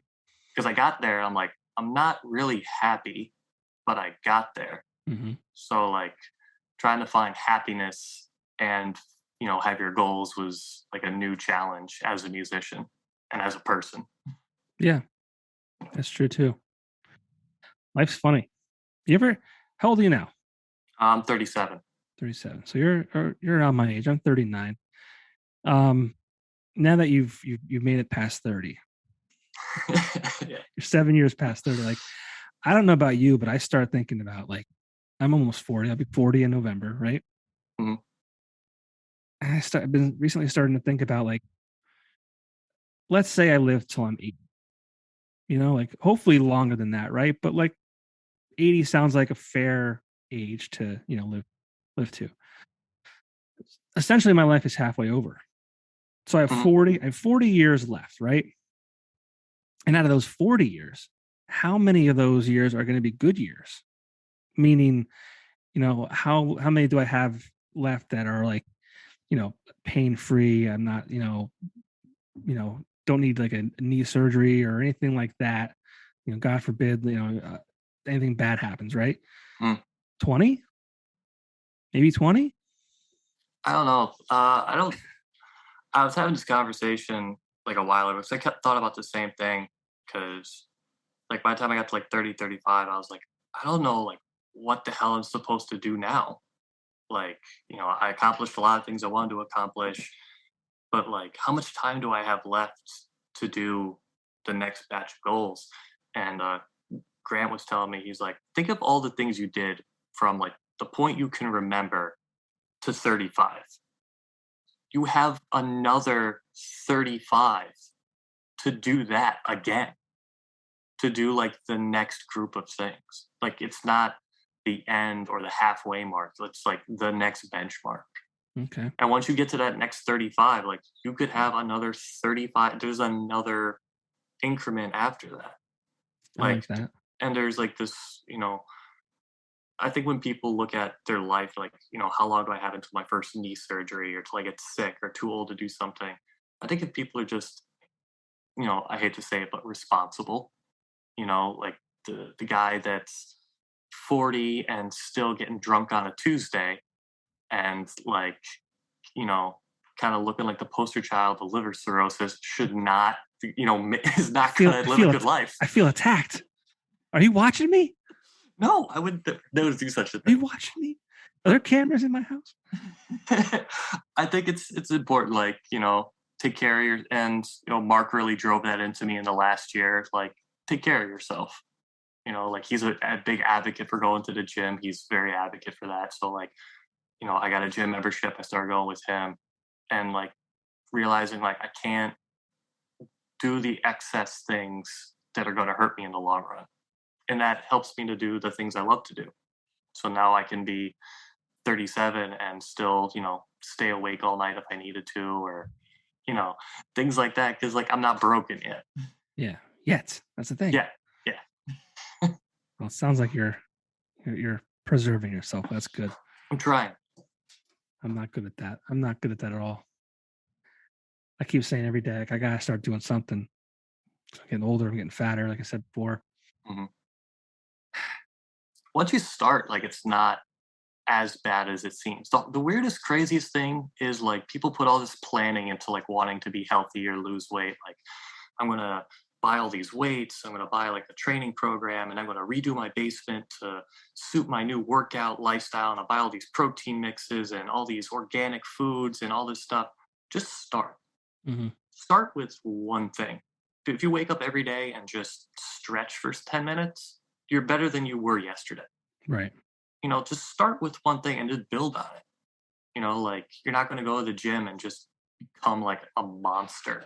Because I got there, I'm like, I'm not really happy, but I got there. Hmm. So like trying to find happiness and have your goals was like a new challenge as a musician and as a person. Yeah, that's true too. Life's funny. You ever? How old are you now? I'm 37. 37. So you're around my age. I'm 39. Um, now that you've made it past 30, Yeah. you're 7 years past 30. Like, I don't know about you, but I start thinking about like I'm almost 40. I'll be 40 in November, right? Mhm. And I've been recently starting to think about like, let's say I live till I'm 80. Like hopefully longer than that, right? But like 80 sounds like a fair age to live to. Essentially, my life is halfway over. So I have Mhm. 40. I have 40 years left, right? And out of those 40 years, how many of those years are going to be good years? Meaning, how many do I have left that are like, pain free? I'm not, don't need like a knee surgery or anything like that. God forbid, anything bad happens, right? Mhm. 20, maybe 20. I don't know. I don't. I was having this conversation like a while ago because I kept thought about the same thing. Because like by the time I got to like 30, 35, I was like, I don't know like what the hell I'm supposed to do now. Like, I accomplished a lot of things I wanted to accomplish, but like, how much time do I have left to do the next batch of goals? And Grant was telling me, he's like, think of all the things you did from like the point you can remember to 35. You have another 35 to do that again, to do like the next group of things. Like, it's not the end or the halfway mark, it's like the next benchmark. Okay. And once you get to that next 35, like you could have another 35. There's another increment after that. I Like, like that. and there's like this, I think when people look at their life, like, how long do I have until my first knee surgery or till I get sick or too old to do something? I think if people are just, I hate to say it, but responsible, like the guy that's 40 and still getting drunk on a Tuesday and like, you know, kind of looking like the poster child of liver cirrhosis should not, is not feel, going I to live feel a good life. I feel attacked. Are you watching me? No, I wouldn't never do such a Are you thing. watching me? Are there cameras in my house? I think it's important, like, take care of your, and Mark really drove that into me in the last year. Like, take care of yourself. Like, he's a big advocate for going to the gym. He's very advocate for that. So, like, I got a gym membership. I started going with him, and like realizing like I can't do the excess things that are going to hurt me in the long run, and that helps me to do the things I love to do. So now I can be 37 and still, stay awake all night if I needed to, or you know, things like that. Because like I'm not broken yet. Yeah, yet. That's the thing. Yeah, yeah. Well, it sounds like you're preserving yourself. That's good. I'm trying. I'm not good at that. I'm not good at that at all. I keep saying every day, like, I gotta start doing something. I'm getting older. I'm getting fatter, like I said before. hmm Once you start, like it's not as bad as it seems. The weirdest, craziest thing is like people put all this planning into like wanting to be healthy or lose weight. Like, I'm gonna buy all these weights. I'm gonna buy like a training program, and I'm gonna redo my basement to suit my new workout lifestyle. And I buy all these protein mixes and all these organic foods and all this stuff. Just start. Mm-hmm. Start with one thing. If you wake up every day and just stretch for 10 minutes, you're better than you were yesterday. Right. Just start with one thing and just build on it. Like you're not going to go to the gym and just become like a monster.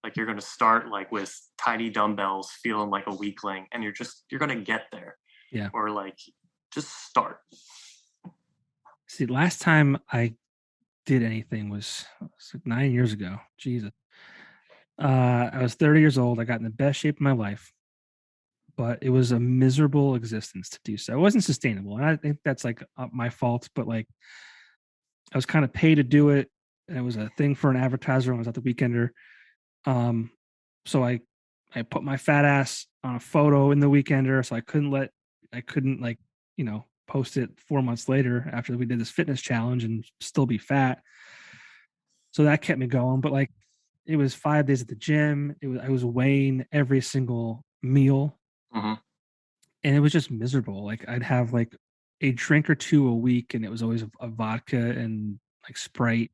Like you're going to start like with tiny dumbbells, feeling like a weakling, and you're going to get there. Yeah. Or like just start. See, last time I did anything was like 9 years ago. Jesus. I was 30 years old. I got in the best shape of my life, but it was a miserable existence to do so. It wasn't sustainable. And I think that's like my fault, but like I was kind of paid to do it. And it was a thing for an advertiser when I was at the Weekender. So I put my fat ass on a photo in the Weekender. So I couldn't like, post it 4 months later after we did this fitness challenge and still be fat. So that kept me going. But like, it was 5 days at the gym. I was weighing every single meal, Mm-hmm. and it was just miserable. Like I'd have like a drink or two a week, and it was always a vodka and like Sprite.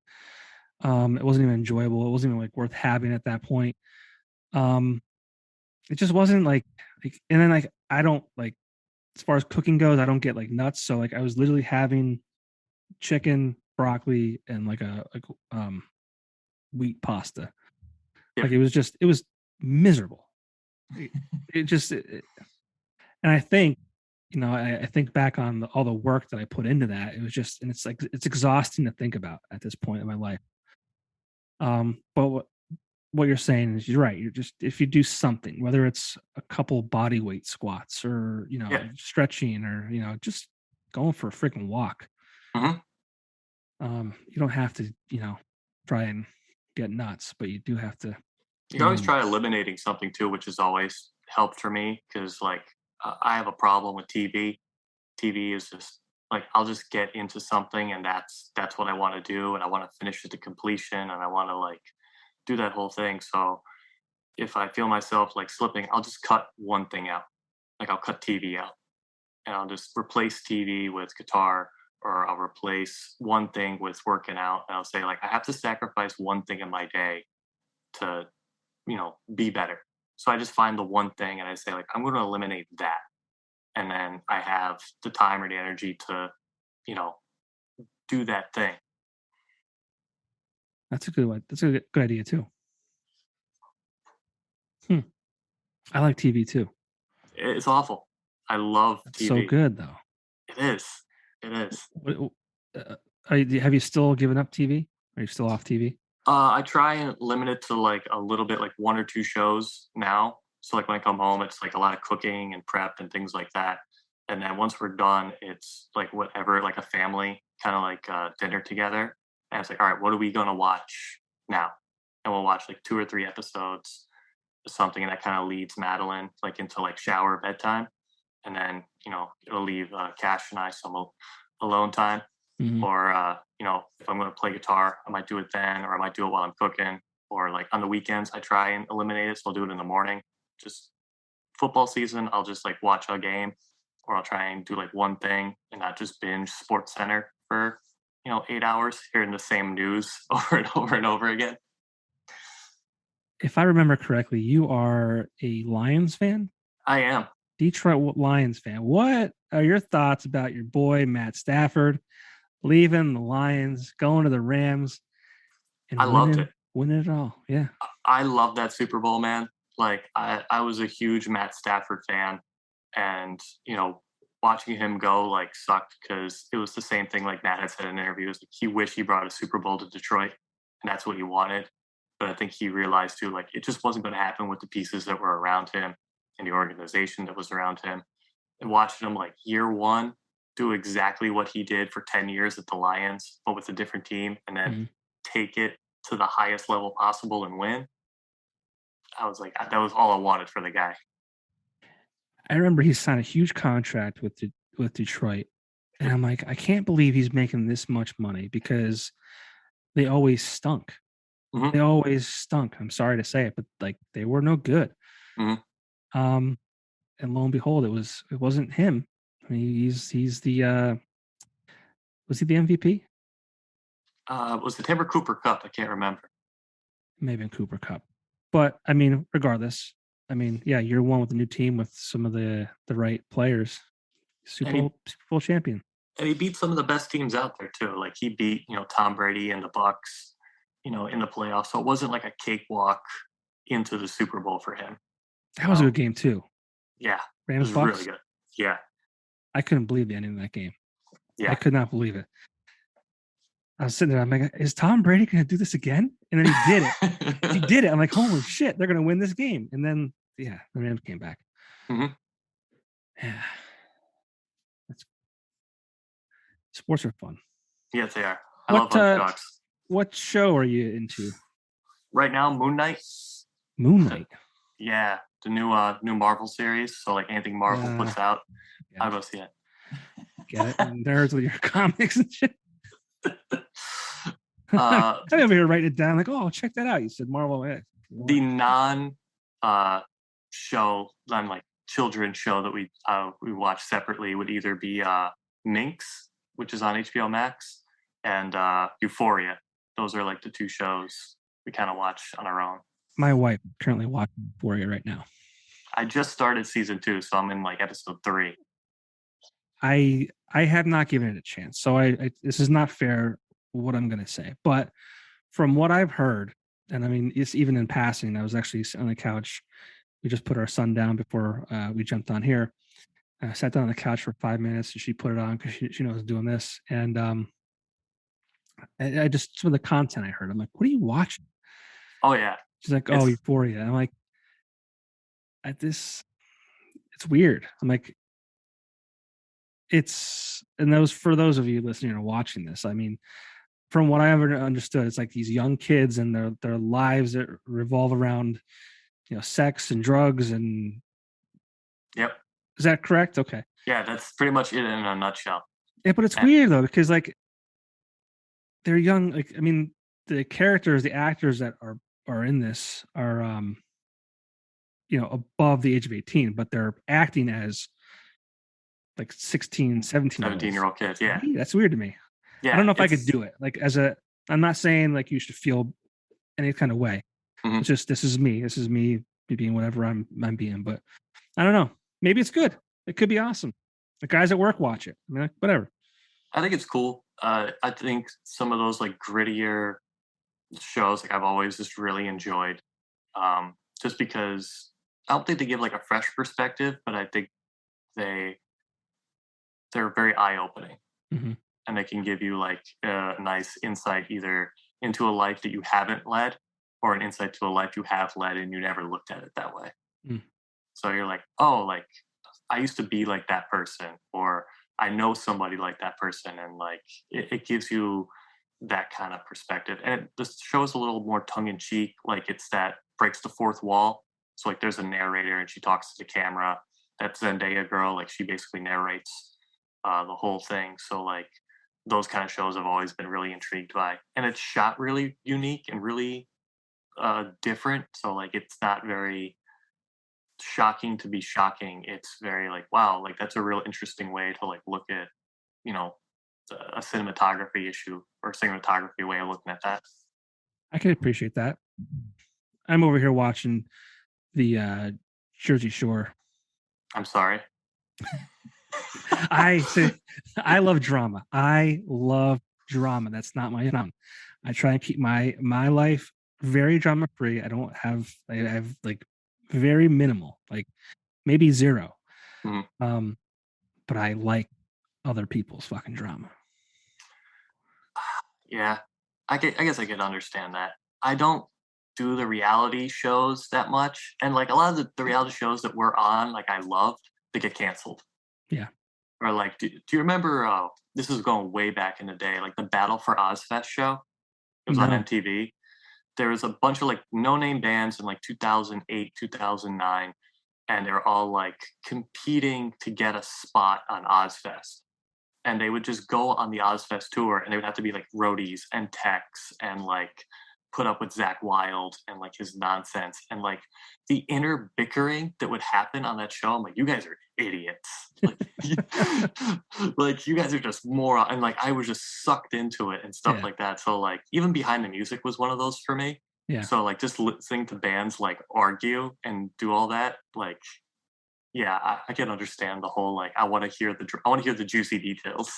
It wasn't even enjoyable. It wasn't even like worth having at that point. It just wasn't like, and then like I don't like, as far as cooking goes, I don't get like nuts. So like I was literally having chicken, broccoli, and like a wheat pasta. Yeah. Like it was miserable. It just, and I think, I think back on all the work that I put into that. It was just, and it's like, it's exhausting to think about at this point in my life. But what you're saying is you're right. You're just, if you do something, whether it's a couple body weight squats or, Yeah. stretching or, just going for a freaking walk. Mm-hmm. You don't have to, try and get nuts, but you do have to. You can always try eliminating something too, which has always helped for me because like I have a problem with TV. TV is just like I'll just get into something and that's what I want to do, and I want to finish it to completion, and I want to like do that whole thing. So if I feel myself like slipping, I'll just cut one thing out. Like I'll cut TV out and I'll just replace TV with guitar, or I'll replace one thing with working out. And I'll say like I have to sacrifice one thing in my day to be better. So I just find the one thing and I say like I'm going to eliminate that, and then I have the time or the energy to you know do that thing. That's a good one. That's a good idea too. I like TV too. It's awful. I love It's TV. so good though. It is. It is. Have you still given up TV? Are you still off TV? I try and limit it to like a little bit, like one or two shows now. So like when I come home, it's like a lot of cooking and prep and things like that. And then once we're done, it's like whatever, like a family kind of like dinner together. And it's like, all right, what are we gonna watch now? And we'll watch like 2 or 3 episodes or something, and that kind of leads Madeline like into like shower bedtime, and then it'll leave Cash and I some alone time. Mhm. Or if I'm going to play guitar, I might do it then, or I might do it while I'm cooking, or like on the weekends I try and eliminate it, so I'll do it in the morning. Just football season, I'll just like watch a game, or I'll try and do like one thing and not just binge Sports Center for 8 hours hearing the same news over and over and over again. If I remember correctly, you are a Lions fan? I am. Detroit Lions fan. What are your thoughts about your boy Matt Stafford leaving the Lions, going to the Rams, I and loved it. winning it all? Yeah. I love that Super Bowl, man. Like I was a huge Matt Stafford fan, and watching him go like sucked because it was the same thing like Matt had said in interviews. Like, he wished he brought a Super Bowl to Detroit, and that's what he wanted. But I think he realized too, like it just wasn't going to happen with the pieces that were around him and the organization that was around him. And watching him like year one do exactly what he did for 10 years at the Lions, but with a different team, and then Mhm. take it to the highest level possible and win. I was like, that was all I wanted for the guy. I remember he signed a huge contract with Detroit, and I'm like, I can't believe he's making this much money because they always stunk. Hmm. They always stunk. I'm sorry to say it, but like they were no good. Hmm. Um, and lo and behold, it wasn't him. I mean, he's the was he the MVP? Was the Timber Cooper Cup? I can't remember. Maybe in Cooper Cup. But I mean, regardless, I mean, yeah, year one with a new team with some of the right players. And he Super Bowl champion. and he beat some of the best teams out there too. Like he beat Tom Brady and the Bucks, in the playoffs. So it wasn't like a cakewalk into the Super Bowl for him. That was a good game too. Yeah, it Rams was really Bucks. good. Yeah, I couldn't believe the ending of that game. I yeah. could not believe it. I was sitting there. I'm like, is Tom Brady going to do this again? And then he did it. He did it. I'm like, holy shit, they're going to win this game. And then, yeah, the Rams came back. Hmm. Yeah, that's sports are fun. Yes, they are. I love What underdogs. what show are you into? Right now, Moon Knight. Moon Knight. Yeah, the new Marvel series. So like anything Marvel puts out, I'll go see it. Get it? Nerds with your comics and shit. Uh, I'm over here writing it down. Like, oh, check that out. You said Marvel. the non show, non like children show that we watch separately would either be Minx, which is on HBO Max, and Euphoria. Those are like the two shows we kind of watch on our own. My wife currently watching Euphoria right now. I just started season 2, so I'm in like episode 3. I have not given it a chance, so I this is not fair what I'm going to say, but from what I've heard, and I mean, it's even in passing. I was actually on the couch. We just put our son down before we jumped on here. I sat down on the couch for 5 minutes, and she put it on because she knows doing this. And I just some of the content I heard. I'm like, "What are you watching?" Oh yeah, She's like, "Oh, Euphoria." I'm like, "At this, it's weird." I'm like, "It's," and those for those of you listening or watching this. I mean, from what I ever understood, it's like these young kids and their lives that revolve around sex and drugs and. Yep. Is that correct? Okay. Yeah, that's pretty much it in a nutshell. Yeah, but it's And, weird though because like they're young. Like I mean, the characters, the actors that are in this are above the age of 18, but they're acting as like 16, 17-year-old kids. Yeah. That's weird to me. Yeah. I don't know if I could do it. Like I'm not saying like you should feel any kind of way. Mm-hmm. It's just this is me. This is me being whatever I'm being. But I don't know. Maybe it's good. It could be awesome. The guys at work watch it. I mean, whatever. I think it's cool. I think some of those like grittier shows, like I've always just really enjoyed, just because I don't think they give like a fresh perspective, but I think they're very eye opening, Mm-hmm. and they can give you like a nice insight either into a life that you haven't led, or an insight to a life you have led and you never looked at it that way. Mm. So you're like, oh, like I used to be like that person, or I know somebody like that person, and like it gives you that kind of perspective. And the show is a little more tongue in cheek, like it's that breaks the fourth wall. So like there's a narrator and she talks to the camera. That Zendaya girl, like she basically narrates the whole thing. So like those kind of shows I've always been really intrigued by, and it's shot really unique and really different. So like it's not very shocking to be shocking. It's very like wow, like that's a real interesting way to like look at you know a cinematography issue or cinematography way of looking at that. I can appreciate that. I'm over here watching the Jersey Shore. I'm sorry. I say I love drama. I love drama. That's not my own. I try and keep my life very drama free. I have like very minimal, like maybe zero. Mhm. But I like other people's fucking drama. Yeah, I guess I could understand that. I don't do the reality shows that much, and like a lot of the reality shows that we're on, like I loved, they get canceled. Yeah. Or like, do you remember? This is going way back in the day, like the Battle for Ozfest show. It was on No. MTV. There was a bunch of like no name bands in like 2008, 2009, and they're all like competing to get a spot on Ozfest. And they would just go on the Ozfest tour, and they would have to be like roadies and techs and like put up with Zach Wild and like his nonsense and like the inner bickering that would happen on that show. I'm like, you guys are idiots. Like, like you guys are just moron. And like I was just sucked into it and stuff Yeah. like that. So like even Behind the Music was one of those for me. Yeah. So like just listening to bands like argue and do all that, like yeah, I can understand the whole like I want to hear the juicy details.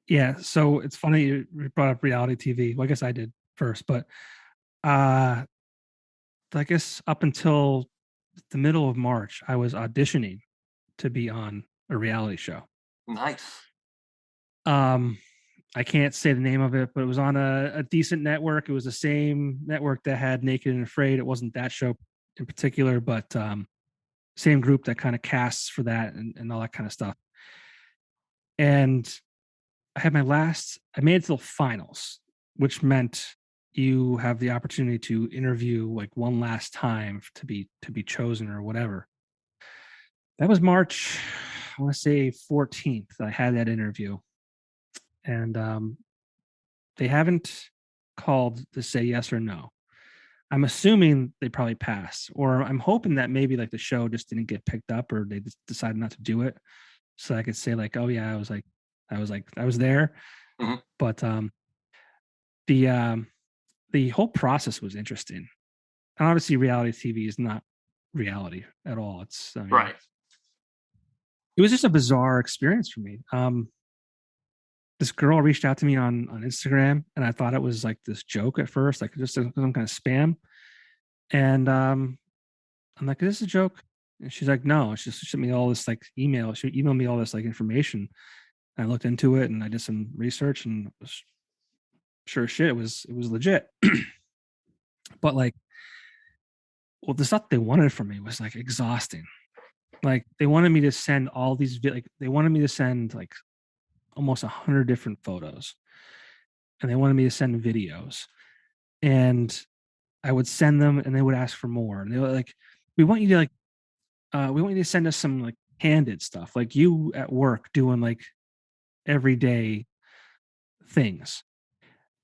Yeah. So it's funny you brought up reality TV. Well, I guess I did first, but uh I guess up until the middle of March, I was auditioning to be on a reality show. Nice. Um, I can't say the name of it, but it was on a decent network. It was the same network that had Naked and Afraid. It wasn't that show in particular, but same group that kind of casts for that and all that kind of stuff. And I made it to the finals, which meant you have the opportunity to interview like one last time to be chosen or whatever. That was March, I want to say 14th. I had that interview, and they haven't called to say yes or no. I'm assuming they probably passed, or I'm hoping that maybe like the show just didn't get picked up, or they just decided not to do it, so I could say like, oh yeah, I was there. Mhm. But the um, the whole process was interesting. And obviously, reality TV is not reality at all. Right. It was just a bizarre experience for me. This girl reached out to me on Instagram, and I thought it was like this joke at first, like just some kind of spam. And I'm like, "Is this a joke?" And she's like, "No." She just sent me all this like email. She emailed me all this like information. I looked into it and I did some research, and was sure as shit it was legit. But like, well, the stuff they wanted from me was like exhausting. Like they wanted me to send all these like they wanted me to send like almost 100 different photos, and they wanted me to send videos, and I would send them and they would ask for more, and they were like, we want you to like we want you to send us some like candid stuff, like you at work doing like everyday things.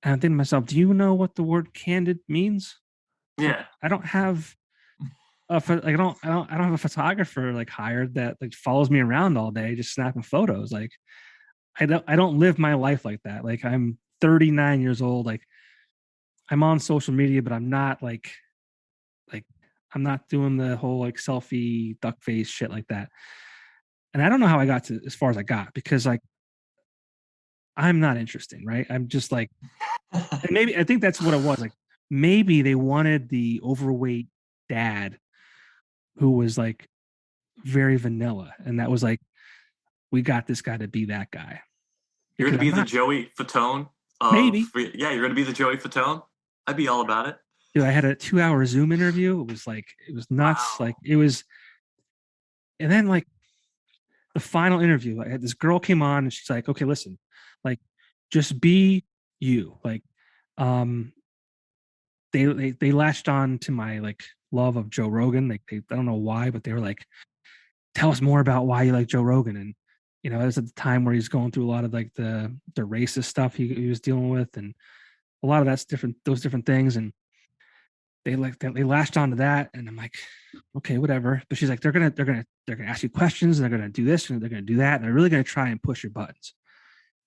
And I'm thinking to myself, do you know what the word candid means? Like Yeah. I don't have like I don't have a photographer like hired that like follows me around all day just snapping photos. Like I don't live my life like that. Like I'm 39 years old. Like I'm on social media, but I'm not like I'm not doing the whole like selfie duck face shit like that. And I don't know how I got to as far as I got because like I'm not interesting, right? I'm just like, and maybe I think that's what it was. Like maybe they wanted the overweight dad who was like very vanilla, and that was like, we got this guy to be that guy You're because gonna I'm be the not. Joey Fatone of Maybe, yeah. You're gonna be the Joey Fatone. I'd be all about it. dude, I had a 2 hour Zoom interview. It was nuts. Wow. Like it was, and then like the final interview, I had this girl came on and she's like, okay, listen, like just be you. Like, um, they latched on to my like love of Joe Rogan. Like they I don't know why, but they were like, tell us more about why you like Joe Rogan. And You know, it was at the time where he's going through a lot of like the racist stuff he was dealing with, and a lot of that's different, those different things. And they lashed onto that, and I'm like, okay, whatever. But she's like, they're gonna ask you questions, and they're gonna do this, and they're gonna do that, and they're really gonna try and push your buttons.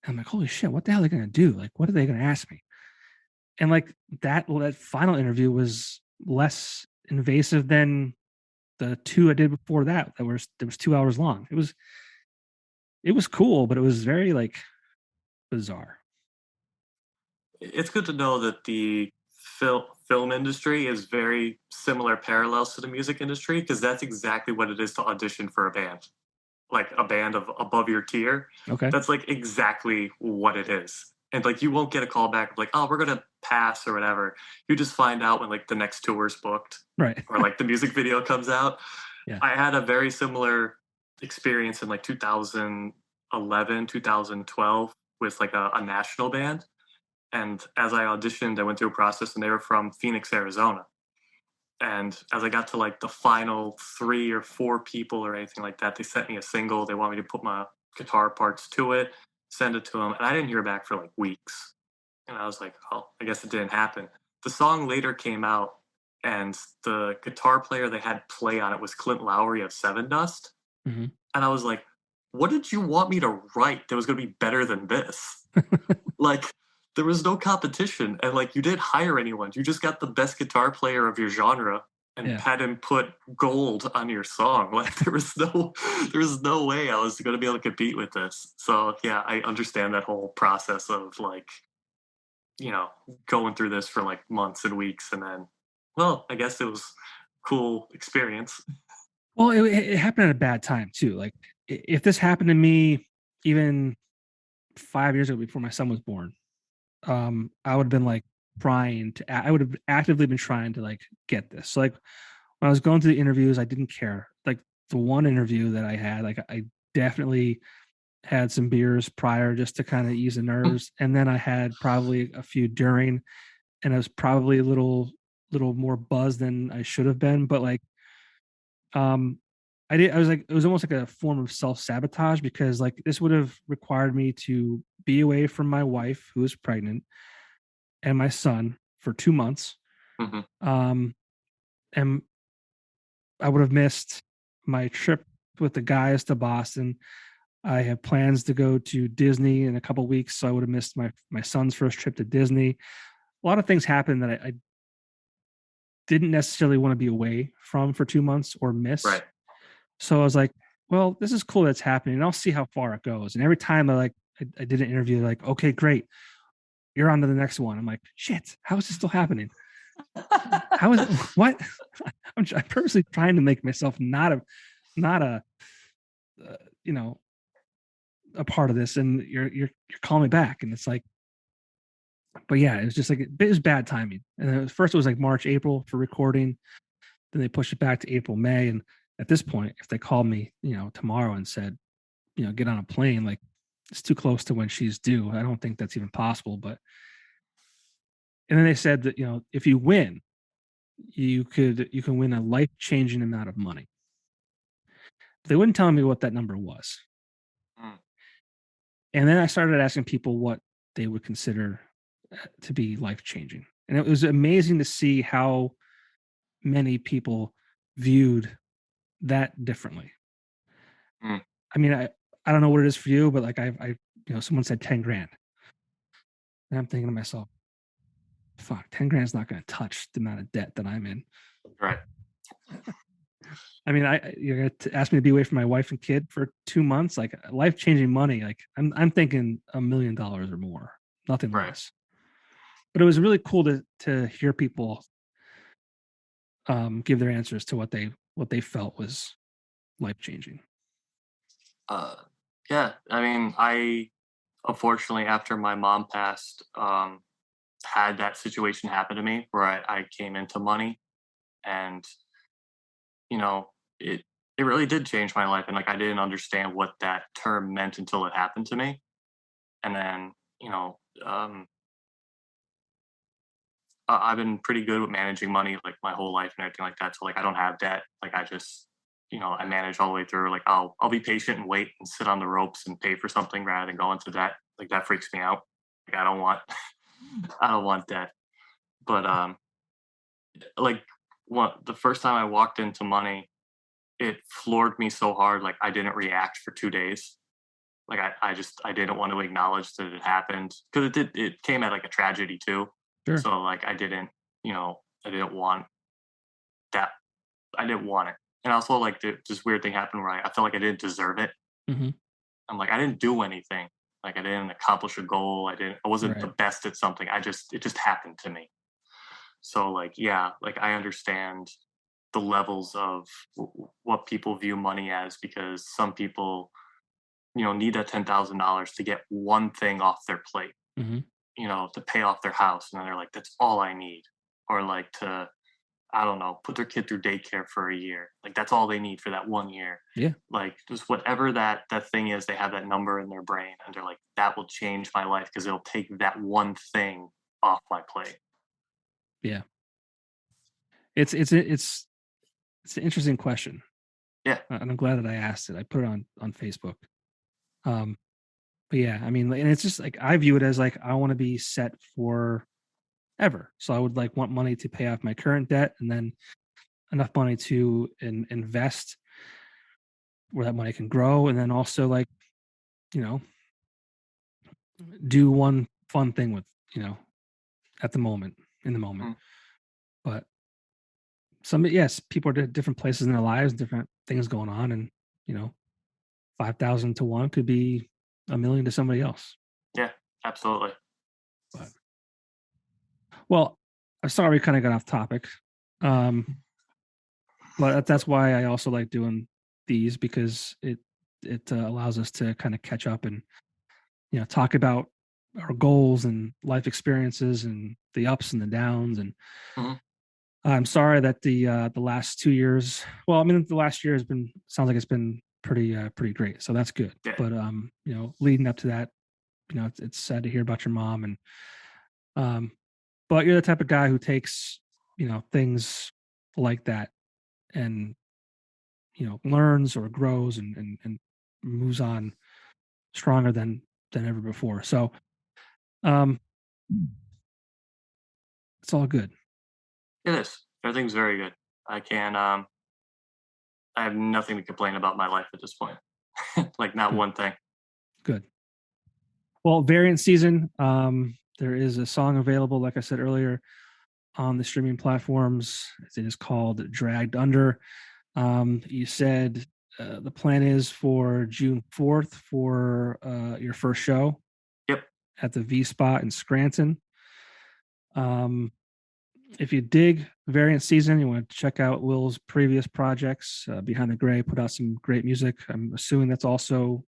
And I'm like, holy shit, what the hell are they gonna do? Like, what are they gonna ask me? And like that final interview was less invasive than the two I did before that. That was 2 hours long. It was cool, but it was very like bizarre. It's good to know that the film industry is very similar parallels to the music industry, because that's exactly what it is to audition for a band, like a band of above your tier. Okay. That's like exactly what it is. And like you won't get a call back of like, oh, we're gonna pass or whatever. You just find out when like the next tour is booked Right. or like the music video comes out. Yeah. I had a very similar experience in like 2011, 2012 with like a national band. And as I auditioned, I went through a process, and they were from Phoenix, Arizona. And as I got to like the final 3 or 4 people or anything like that, they sent me a single. They want me to put my guitar parts to it, send it to them. And I didn't hear back for like weeks. And I was like, oh, I guess it didn't happen. The song later came out, and the guitar player they had play on it was Clint Lowry of Seven Dust. Mm-hmm. And I was like, what did you want me to write that was going to be better than this? Like, there was no competition, and like you didn't hire anyone. You just got the best guitar player of your genre and Yeah. had him put gold on your song. Like there was no way I was going to be able to compete with this. So yeah, I understand that whole process of like, going through this for like months and weeks, and then, well, I guess it was cool experience. Well, it happened at a bad time too. Like if this happened to me even 5 years ago before my son was born, I would have been like I would have actively been trying to like get this. So like when I was going through the interviews, I didn't care. Like the one interview that I had, like I definitely had some beers prior just to kind of ease the nerves, and then I had probably a few during, and I was probably a little more buzzed than I should have been. But like um I was like, it was almost like a form of self-sabotage, because like this would have required me to be away from my wife who was pregnant and my son for 2 months. Mhm. um and I would have missed my trip with the guys to Boston. I have plans to go to Disney in a couple weeks, so I would have missed my son's first trip to Disney. A lot of things happened that I didn't necessarily want to be away from for 2 months or miss. Right. So I was like, well, this is cool that's happening, and I'll see how far it goes. And every time I did an interview, like, okay, great, you're on to the next one. I'm like, shit, how is this still happening? How is it? What? I'm purposely trying to make myself not a you know a part of this, and you're calling me back, and it's like, but yeah, it was just like it was bad timing. And then first it was like March, April for recording, then they pushed it back to April, May, and at this point, if they called me, tomorrow and said, get on a plane, like it's too close to when she's due. I don't think that's even possible. But and then they said that if you win, you can win a life changing amount of money. They wouldn't tell me what that number was. Mm. And then I started asking people what they would consider to be life changing. And it was amazing to see how many people viewed that differently. Mm. I mean, I don't know what it is for you, but like someone said 10 grand. And I'm thinking to myself, fuck, 10 grand's not going to touch the amount of debt that I'm in. Right. I mean, you're going to ask me to be away from my wife and kid for 2 months, like life changing money. Like I'm thinking $1 million or more, nothing Right. less. But it was really cool to hear people give their answers to what they felt was life changing. Uh, yeah. I mean, I unfortunately, after my mom passed, had that situation happen to me where I came into money, and you know it it really did change my life, and like I didn't understand what that term meant until it happened to me. And then I've been pretty good with managing money like my whole life and everything like that, so like I don't have debt. Like I just I manage all the way through. Like I'll be patient and wait and sit on the ropes and pay for something rather than go into debt. Like that freaks me out. Like I don't want I don't want debt. But like what the first time I walked into money, it floored me so hard. Like I didn't react for 2 days. Like I didn't want to acknowledge that it happened because it came at like a tragedy too. Sure. So like I didn't want that. I didn't want it. And also like this weird thing happened where I felt like I didn't deserve it. Mm-hmm. I'm like I didn't do anything. Like I didn't accomplish a goal. I wasn't the Right. best at something. It just happened to me. So like yeah, like I understand the levels of what people view money as because some people need that $10,000 to get one thing off their plate, Mm-hmm. to pay off their house. And then they're like, that's all I need. Or like to, I don't know, put their kid through daycare for a year. Like that's all they need for that 1 year. Yeah. Like just whatever that thing is, they have that number in their brain and they're like, that will change my life because it'll take that one thing off my plate. Yeah. It's an interesting question. Yeah. And I'm glad that I asked it. I put it on Facebook. Um, but yeah, I mean, and it's just like I view it as like I want to be set for ever. So I would like want money to pay off my current debt and then enough money to invest where that money can grow, and then also like you know do one fun thing with at the moment in the moment. Mm. But yes, people are at different places in their lives, different things going on, and you know 5,000 to one could be a million to somebody else. Yeah, absolutely. But well, I'm sorry we kind of got off topic. But that's why I also like doing these because it allows us to kind of catch up and talk about our goals and life experiences and the ups and the downs. And Mhm. I'm sorry that the last 2 years. Well, I mean, the last year sounds like it's been pretty great. So that's good. Yeah. But leading up to that, it's sad to hear about your mom. And but you're the type of guy who takes things like that and learns or grows and moves on stronger than ever before. So um it's all good. It is. Everything's very good. I have nothing to complain about my life at this point. Like not Good. one thing. Good. Well, variant season. There is a song available, like I said earlier, on the streaming platforms. It is called Dragged Under. You said the plan is for June 4th for your first show Yep. at the V Spot in Scranton. If you dig variant season, you want to check out Will's previous projects. Behind the Gray put out some great music. I'm assuming that's also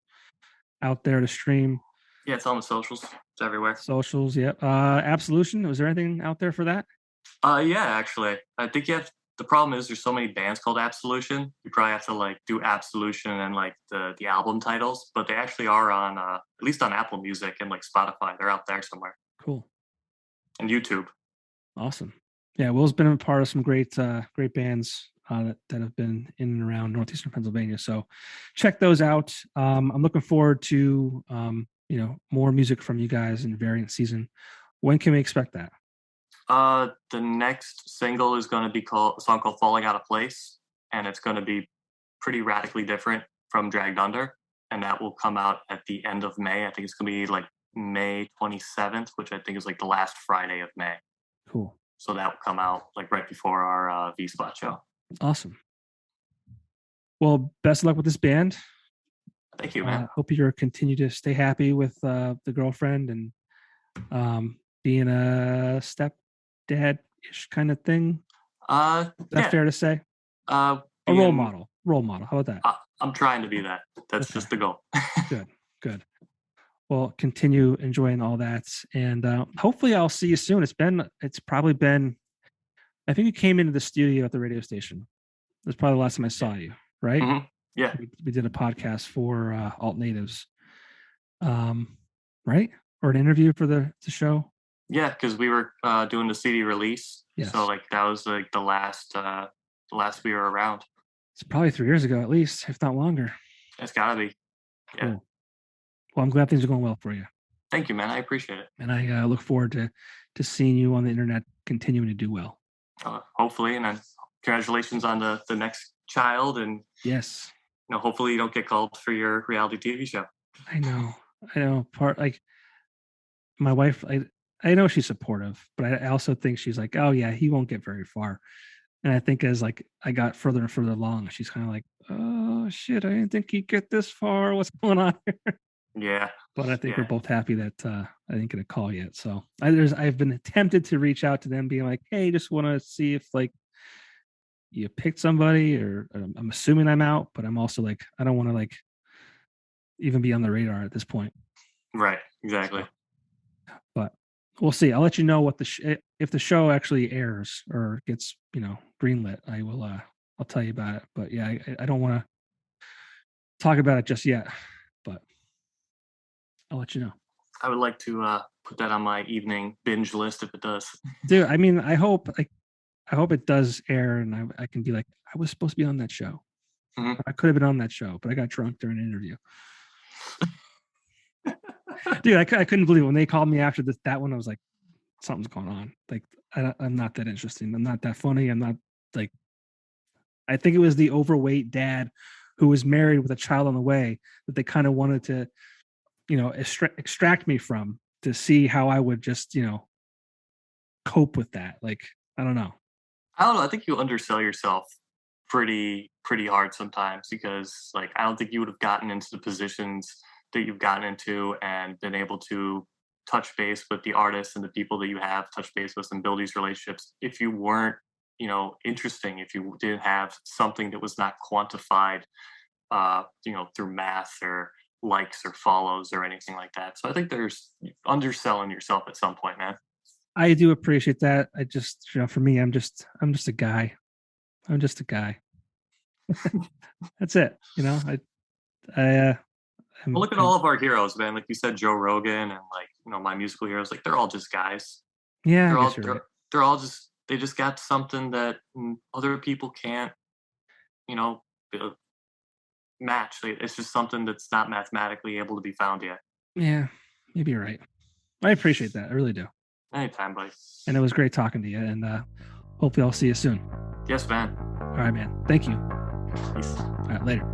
out there to stream. Yeah, it's on the socials. It's everywhere. Socials, yep. Absolution. Was there anything out there for that? Yeah, actually. I think the problem is there's so many bands called Absolution. You probably have to like do Absolution and like the album titles, but they actually are on at least on Apple Music and like Spotify. They're out there somewhere. Cool. And YouTube. Awesome. Yeah, Will's been a part of some great bands that have been in and around northeastern Pennsylvania. So check those out. I'm looking forward to more music from you guys in variant season. When can we expect that? The next single is going to be a song called "Falling Out of Place," and it's going to be pretty radically different from "Dragged Under," and that will come out at the end of May. I think it's going to be like May 27th, which I think is like the last Friday of May. Cool. So that will come out like right before our V Spot show. Awesome. Well, best of luck with this band. Thank you, man. Hope you continue to stay happy with the girlfriend and being a stepdad-ish kind of thing. Is that fair to say? A role model. Role model. How about that? I'm trying to be that. That's just the goal. Good. Well, continue enjoying all that, and hopefully, I'll see you soon. It's probably been. I think you came into the studio at the radio station. That's probably the last time I saw you, right? Mm-hmm. Yeah, we did a podcast for Alt Natives, right? Or an interview for the show. Yeah, because we were doing the CD release. Yes. So like that was like the last we were around. It's probably 3 years ago, at least, if not longer. It's gotta be. Cool. Yeah. Well, I'm glad things are going well for you. Thank you, man. I appreciate it. And I look forward to seeing you on the internet continuing to do well. Hopefully, and then congratulations on the next child, and Yes. hopefully you don't get called for your reality TV show. I know. Part like my wife, I know she's supportive, but I also think she's like, oh yeah, he won't get very far. And I think as like I got further and further along, she's kind of like, oh shit, I didn't think he'd get this far. What's going on here? Yeah. But I think Yeah. we're both happy that I didn't get a call yet. So I've been tempted to reach out to them, being like, hey, just want to see if like you picked somebody, or I'm assuming I'm out, but I'm also like, I don't want to like even be on the radar at this point. Right. Exactly. So, but we'll see. I'll let you know what if the show actually airs or gets greenlit. I will. I'll tell you about it. But yeah, I don't want to talk about it just yet. But I'll let you know. I would like to put that on my evening binge list if it does. Dude, I mean, I hope it does air, and I can be like, I was supposed to be on that show. Mhm. I could have been on that show, but I got drunk during an interview. Dude, I couldn't believe it. When they called me after that one. I was like, something's going on. Like, I'm not that interesting. I'm not that funny. I'm not like. I think it was the overweight dad who was married with a child on the way that they kind of wanted to, extract me from, to see how I would just, cope with that. Like, I don't know. I don't know. I think you undersell yourself pretty hard sometimes, because like I don't think you would have gotten into the positions that you've gotten into and been able to touch base with the artists and the people that you have touched base with and build these relationships if you weren't interesting, if you didn't have something that was not quantified through math or likes or follows or anything like that. So I think there's underselling yourself at some point, man. I do appreciate that. I just, for me, I'm just a guy. I'm just a guy. That's it. Well, look at all of our heroes, man. Like you said, Joe Rogan, and like my musical heroes. Like they're all just guys. Yeah, They're I all guess you're right. they're all they just got something that other people can't, match. It's just something that's not mathematically able to be found yet. Yeah, maybe you're right. I appreciate that. I really do. Anytime, buddy. And it was great talking to you. And hopefully I'll see you soon. Yes, man. All right, man. Thank you. Peace. All right, later.